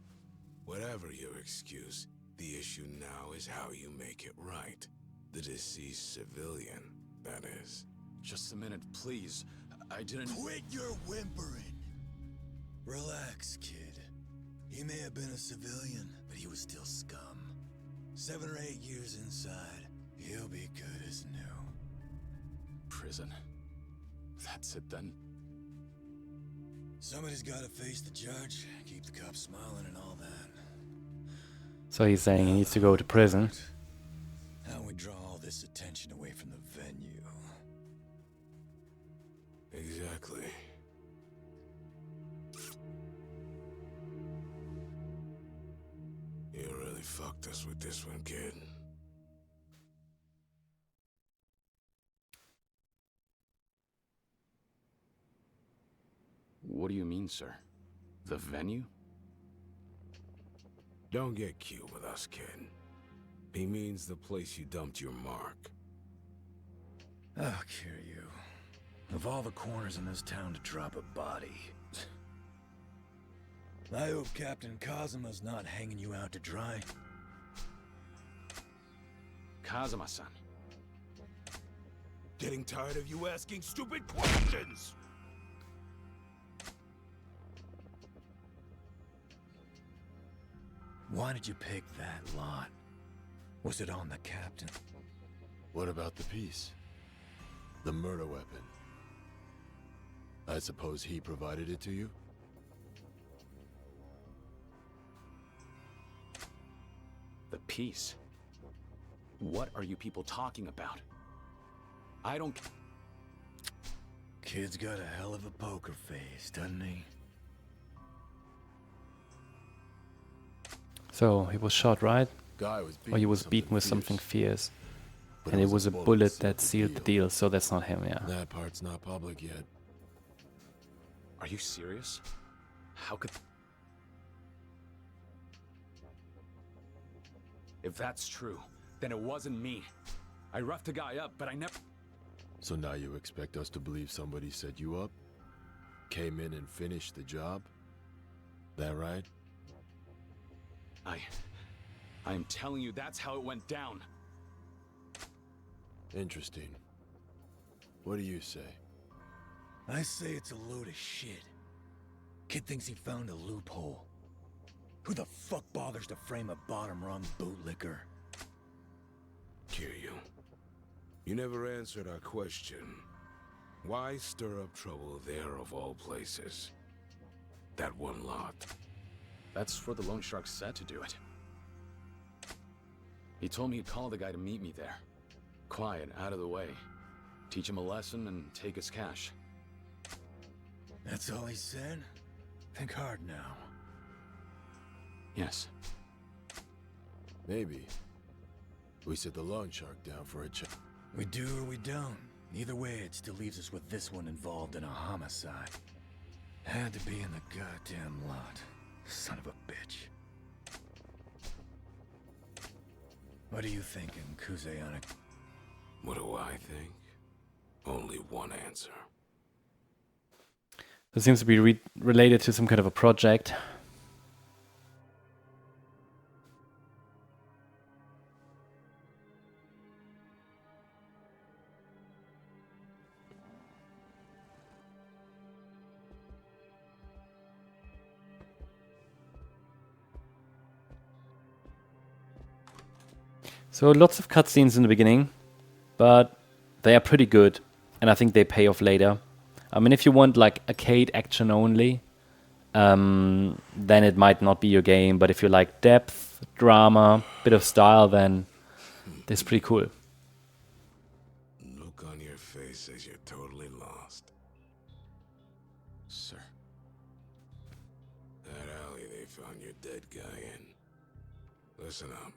Whatever your excuse, the issue now is how you make it right. The deceased civilian, that is. Just a minute, please. I didn't... Quit your whimpering! Relax, kid. He may have been a civilian, but he was still scum. 7 or 8 years inside, he'll be good as new. Prison. That's it then? Somebody's gotta face the judge, keep the cops smiling and all that. So he's saying he needs to go to prison. How we draw all this attention away from the venue. Exactly. You really fucked us with this one, kid. What do you mean, sir? The venue? Don't get cute with us, kid. He means the place you dumped your mark. Oh, Kiryu. Of all the corners in this town to drop a body. I hope Captain Kazuma's not hanging you out to dry. Kazuma-san. Getting tired of you asking stupid questions! Why did you pick that lot? Was it on the captain? What about the piece? The murder weapon? I suppose he provided it to you? The piece? What are you people talking about? I don't... Kid's got a hell of a poker face, doesn't he? So he was shot, right? Guy was Or he was beaten with something fierce. And it was a bullet that sealed the deal, so that's not him, yeah. That part's not public yet. Are you serious? How could... If that's true, then it wasn't me. I roughed the guy up, but I never... So now you expect us to believe somebody set you up? Came in and finished the job? That right? I'm telling you, that's how it went down. Interesting. What do you say? I say it's a load of shit. Kid thinks he found a loophole. Who the fuck bothers to frame a bottom-rung bootlicker? Kiryu, you never answered our question. Why stir up trouble there of all places? That one lot. That's for the Loan Shark said to do it. He told me he'd call the guy to meet me there. Quiet, out of the way. Teach him a lesson and take his cash. That's all he said? Think hard now. Yes. Maybe. We set the loan shark down for a check. We do or we don't. Either way, it still leaves us with this one involved in a homicide. Had to be in the goddamn lot. Son of a bitch. What are you thinking, Kuzeana? What do I think? Only one answer. It seems to be related to some kind of a project. So lots of cutscenes in the beginning, but they are pretty good, and I think they pay off later. I mean, if you want like arcade action only, then it might not be your game. But if you like depth, drama, bit of style, then it's pretty cool. Look on your face says you're totally lost. Sir. That alley they found your dead guy in. Listen up.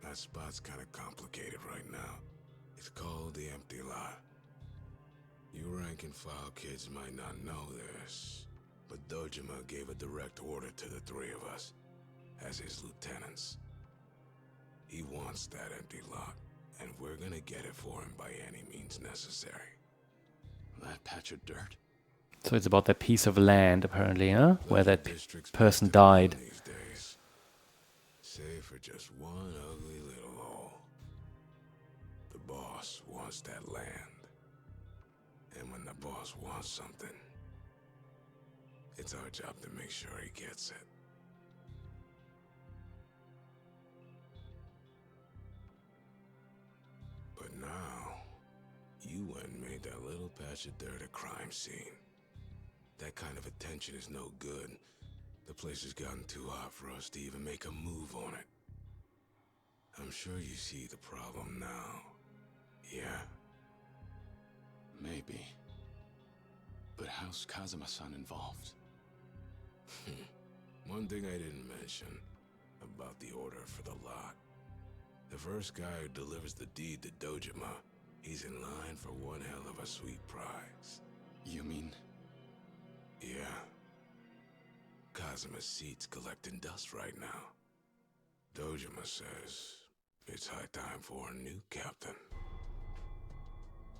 That spot's kinda complicated right now. It's called the Empty Lot. You rank-and-file kids might not know this, but Dojima gave a direct order to the three of us, as his lieutenants. He wants that empty lot, and we're gonna get it for him by any means necessary. That patch of dirt? So it's about that piece of land, apparently, huh? Where that person died. These days, save for just one ugly little hole. The boss wants that land. And when the boss wants something, it's our job to make sure he gets it. But now, you went and made that little patch of dirt a crime scene. That kind of attention is no good. The place has gotten too hot for us to even make a move on it. I'm sure you see the problem now. Yeah? Maybe. how's Kazuma-san involved? One thing I didn't mention about the order for the lot. The first guy who delivers the deed to Dojima, he's in line for one hell of a sweet prize. You mean? Yeah. Kazuma's seat's collecting dust right now. Dojima says it's high time for a new captain.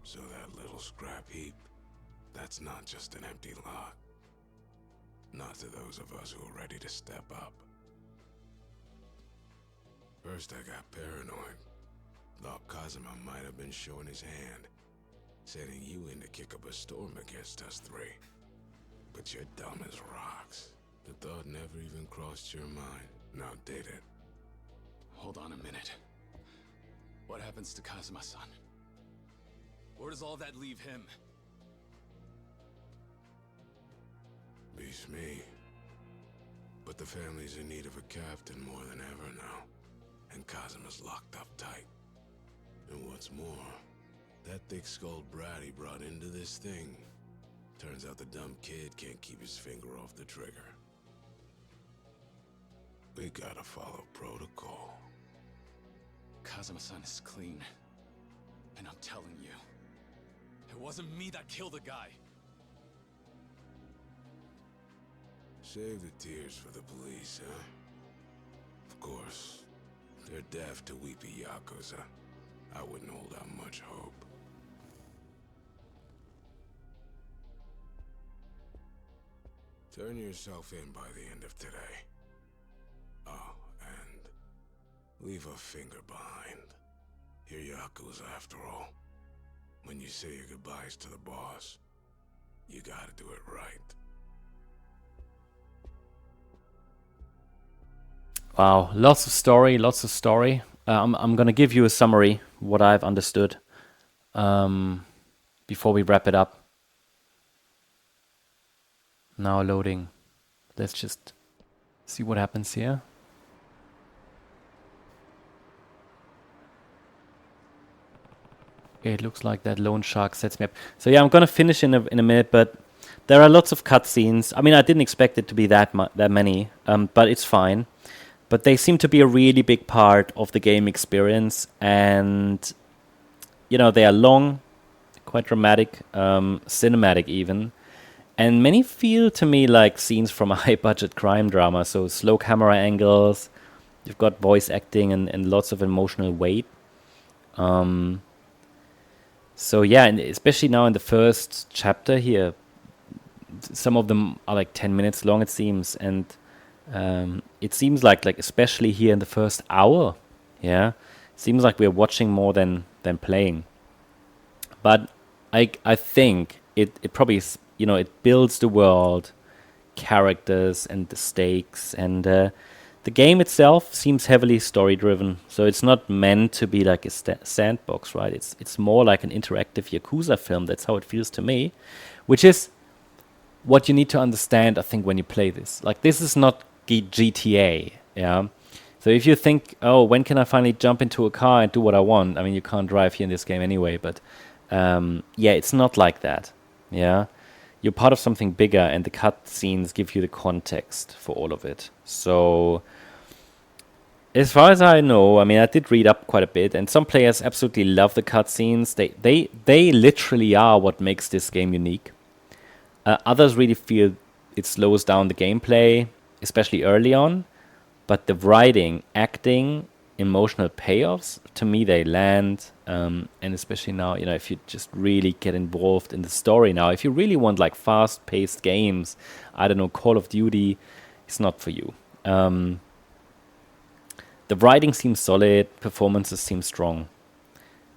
So that little scrap heap, that's not just an empty lot. Not to those of us who are ready to step up. First I got paranoid. Thought Kazuma might have been showing his hand, setting you in to kick up a storm against us three. But you're dumb as rocks. The thought never even crossed your mind, now did it? Hold on a minute. What happens to Kazuma-san? Where does all that leave him? Beats me. But the family's in need of a captain more than ever now. And Kazuma's locked up tight. And what's more, that thick-skulled brat he brought into this thing, turns out the dumb kid can't keep his finger off the trigger. We gotta follow protocol. Kazuma-san is clean. And I'm telling you, it wasn't me that killed the guy. Save the tears for the police, huh? Of course, they're deaf to weepy Yakuza. I wouldn't hold out much hope. Turn yourself in by the end of today. Oh, and leave a finger behind. You're Yakuza after all. When you say your goodbyes to the boss, you gotta do it right. Wow, lots of story, lots of story. I'm gonna give you a summary, what I've understood, before we wrap it up. Now loading. Let's just see what happens here. Okay, it looks like that lone shark sets me up. So yeah, I'm gonna finish in a minute, but there are lots of cutscenes. I mean, I didn't expect it to be that many, but it's fine. But they seem to be a really big part of the game experience, and you know, they are long, quite dramatic, cinematic even, and many feel to me like scenes from a high-budget crime drama. So slow camera angles, you've got voice acting and lots of emotional weight. So yeah, and especially now in the first chapter here, some of them are like 10 minutes long, it seems, and it seems like especially here in the first hour, yeah, seems like we're watching more than playing. But I think it probably is, you know, it builds the world, characters, and the stakes, and the game itself seems heavily story driven. So it's not meant to be like a sandbox, right? It's more like an interactive Yakuza film. That's how it feels to me, which is what you need to understand, I think, when you play this. Like, this is not GTA, yeah? So if you think, oh, when can I finally jump into a car and do what I want? I mean, you can't drive here in this game anyway, but yeah, it's not like that, yeah? You're part of something bigger, and the cutscenes give you the context for all of it. So, as far as I know, I mean, I did read up quite a bit, and some players absolutely love the cutscenes. They literally are what makes this game unique. Others really feel it slows down the gameplay, especially early on. But the writing, acting, emotional payoffs, to me, they land. And especially now, you know, if you just really get involved in the story now, if you really want like fast-paced games, I don't know, Call of Duty, it's not for you. The writing seems solid, performances seem strong.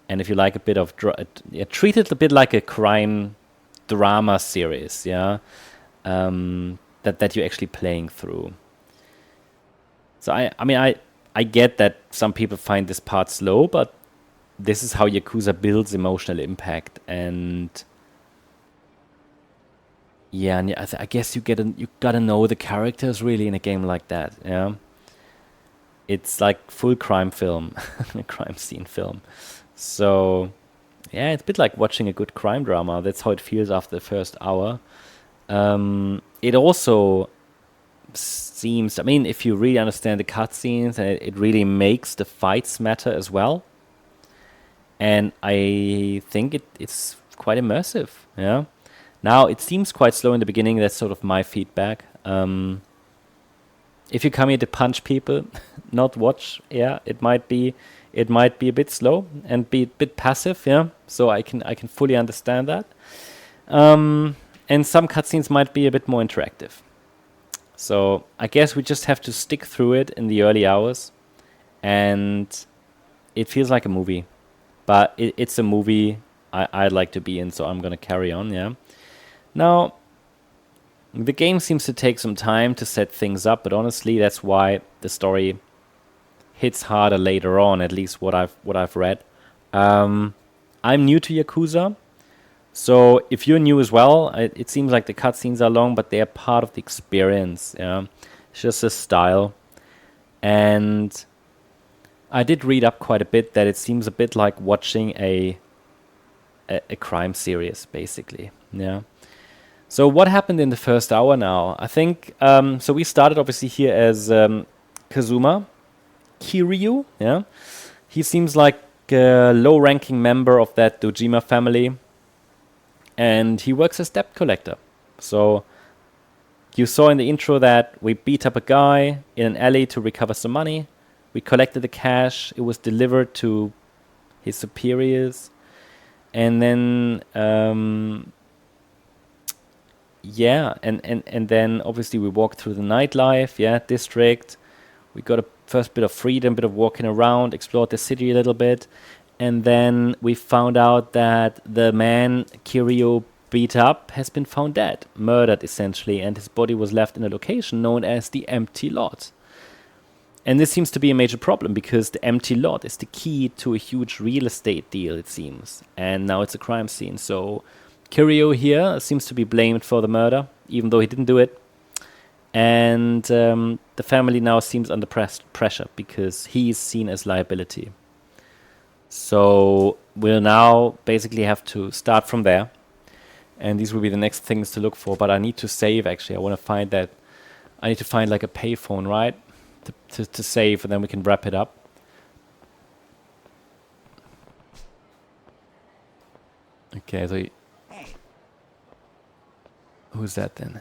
And if you like a bit of... treat it a bit like a crime drama series, yeah, that you're actually playing through. So I mean I get that some people find this part slow, but this is how Yakuza builds emotional impact, and yeah, and I guess you gotta know the characters really in a game like that, yeah. It's like full crime film, a crime scene film. So yeah, it's a bit like watching a good crime drama. That's how it feels after the first hour. It also seems, I mean, if you really understand the cutscenes, it really makes the fights matter as well. And I think it's quite immersive, yeah. Now, it seems quite slow in the beginning. That's sort of my feedback. If you come here to punch people, not watch, yeah, it might be a bit slow and be a bit passive, yeah. So I can fully understand that. And some cutscenes might be a bit more interactive. So I guess we just have to stick through it in the early hours, and it feels like a movie. But it's a movie I'd like to be in, so I'm gonna carry on, yeah. Now, the game seems to take some time to set things up, but honestly, that's why the story hits harder later on, at least what I've read. I'm new to Yakuza, so if you're new as well, it seems like the cutscenes are long, but they're part of the experience, yeah. It's just a style. And I did read up quite a bit that it seems a bit like watching a crime series, basically. Yeah. So what happened in the first hour now? I think, so we started obviously here as Kazuma Kiryu, yeah. He seems like a low-ranking member of that Dojima family, and he works as debt collector. So you saw in the intro that we beat up a guy in an alley to recover some money. We collected the cash. It was delivered to his superiors. And then, yeah, and then obviously we walked through the nightlife, yeah, district. We got a first bit of freedom, bit of walking around, explored the city a little bit. And then we found out that the man Kiryu beat up has been found dead, murdered essentially, and his body was left in a location known as the empty lot. And this seems to be a major problem because the empty lot is the key to a huge real estate deal, it seems. And now it's a crime scene. So Kiryu here seems to be blamed for the murder, even though he didn't do it. And the family now seems under pressure because he is seen as liability. So we'll now basically have to start from there. And these will be the next things to look for. But I need to save, actually. I want to find that. I need to find like a payphone, right? To save, and then we can wrap it up. Okay, so who's that then?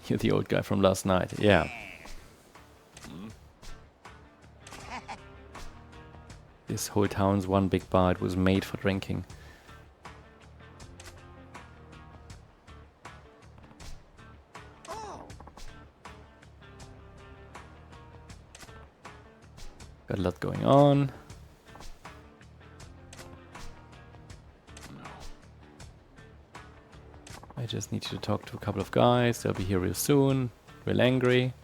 You're the old guy from last night. Yeah. This whole town's one big bar. It was made for drinking. Got a lot going on. I just need to talk to a couple of guys. They'll be here real soon. Real angry.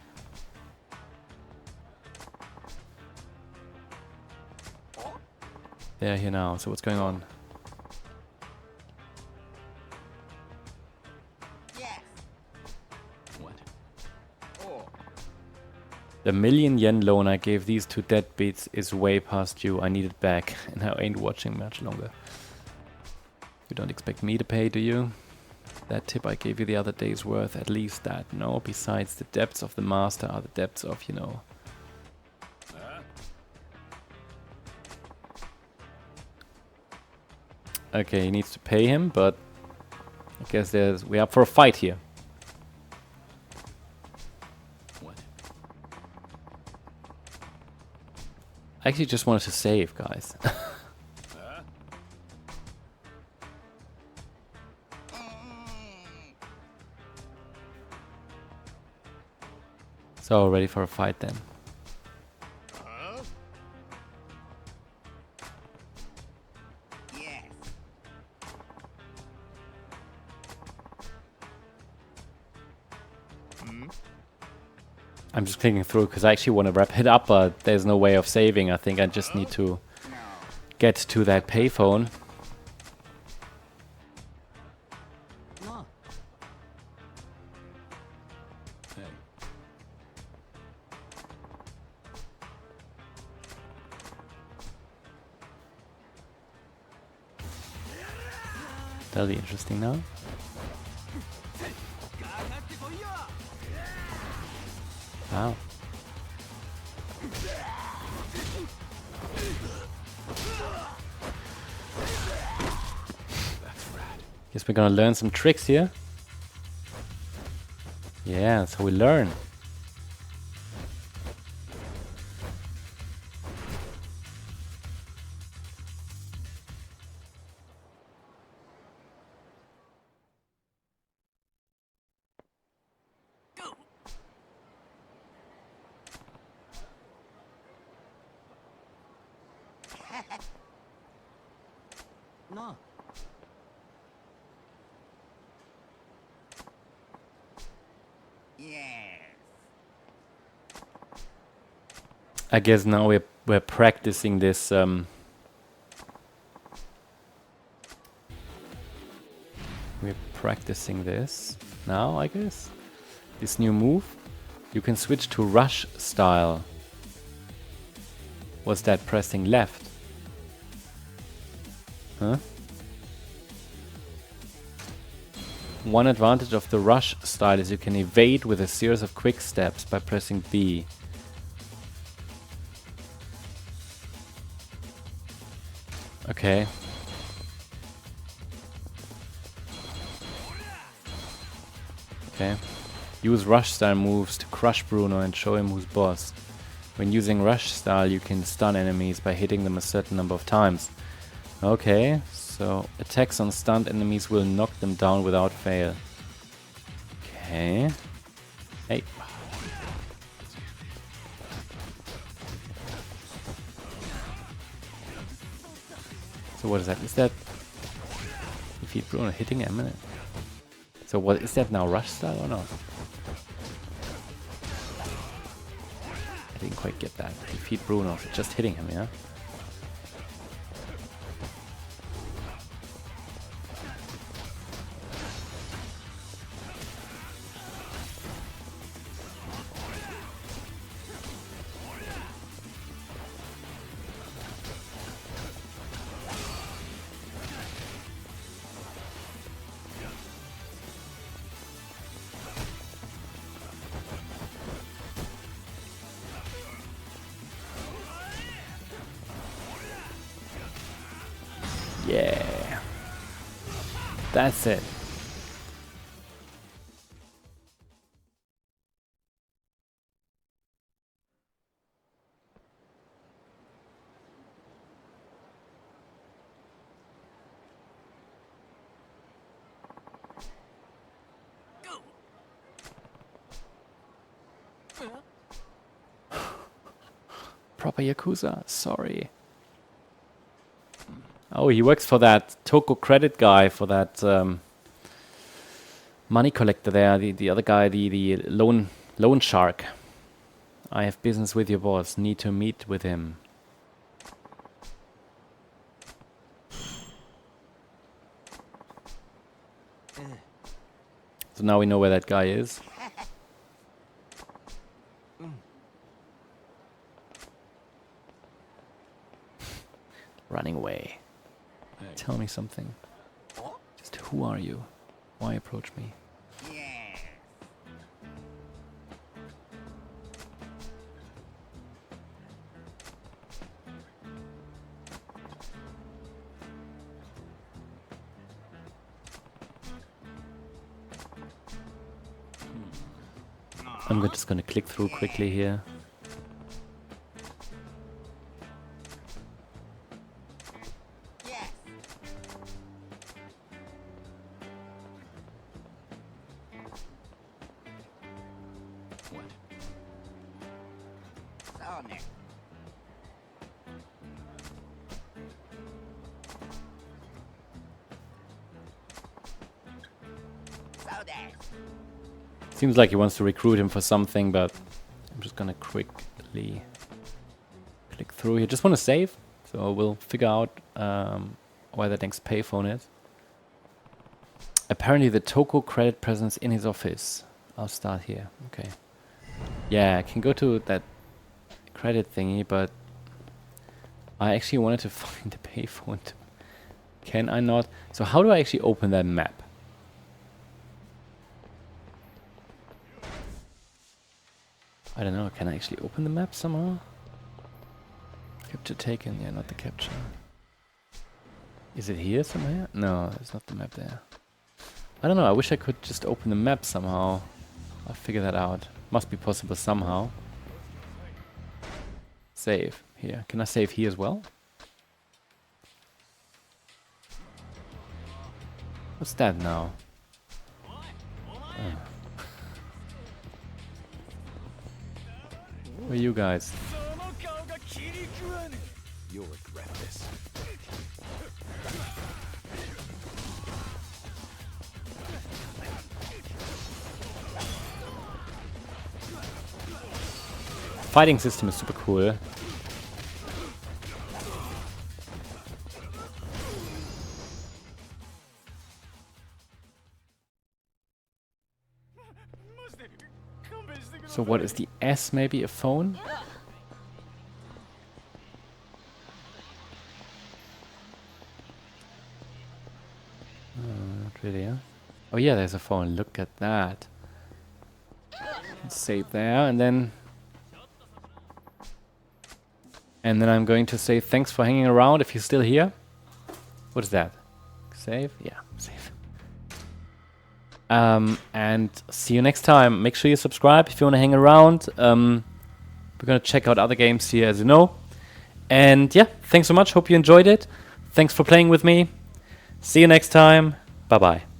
They're here now. So what's going on? The $1,000,000 loan I gave these two deadbeats is way past due. I need it back, and I ain't watching much longer. You don't expect me to pay, do you? That tip I gave you the other day's worth, at least that. No, besides the debts of the master are the debts of, you know. Okay, he needs to pay him, but I guess we're up for a fight here. I actually just wanted to save, guys. So, ready for a fight then. I'm just clicking through because I actually want to wrap it up, but there's no way of saving. I think I just need to get to that payphone. That'll be interesting now. Wow. Guess we're gonna learn some tricks here. Yeah, that's how we learn. No. I guess now we're practicing this. We're practicing this now, I guess. This new move. You can switch to rush style. Was that pressing left? Huh? One advantage of the rush style is you can evade with a series of quick steps by pressing B. Okay. Okay. Use rush style moves to crush Bruno and show him who's boss. When using rush style, you can stun enemies by hitting them a certain number of times. Okay, so attacks on stunned enemies will knock them down without fail. Okay. Hey. So what is that? Is that defeat Bruno hitting him? So what is that now? Rush style or not? I didn't quite get that. Defeat Bruno, just hitting him, yeah? Yeah. That's it. Proper Yakuza, sorry. Oh, he works for that Toko credit guy, for that money collector there, the other guy, the loan shark. I have business with your boss, need to meet with him. So now we know where that guy is. Running away. Hey. Tell me something. Just who are you? Why approach me? I'm just gonna click through quickly here. Seems like he wants to recruit him for something, but I'm just gonna quickly click through here. Just want to save, so we'll figure out where the next payphone is. Apparently the Toko credit presence in his office. I'll start here. Okay. Yeah, I can go to that credit thingy, but I actually wanted to find the payphone Can I not? So how do I actually open that map? I don't know. Can I actually open the map somehow? Capture taken. Yeah, not the capture. Is it here somewhere? No, it's not the map there. I don't know. I wish I could just open the map somehow. I'll figure that out. Must be possible somehow. Save. Here. Can I save here as well? What's that now? Oh. Where are you guys? You'll regret this. Fighting system is super cool. So what is the S? Maybe a phone? Not really, huh? Oh yeah, there's a phone. Look at that. Let's save there, and then I'm going to say thanks for hanging around if you're still here. What is that? Save? Yeah, save. And see you next time. Make sure you subscribe if you want to hang around. We're going to check out other games here, as you know. And yeah, thanks so much. Hope you enjoyed it. Thanks for playing with me. See you next time. Bye-bye.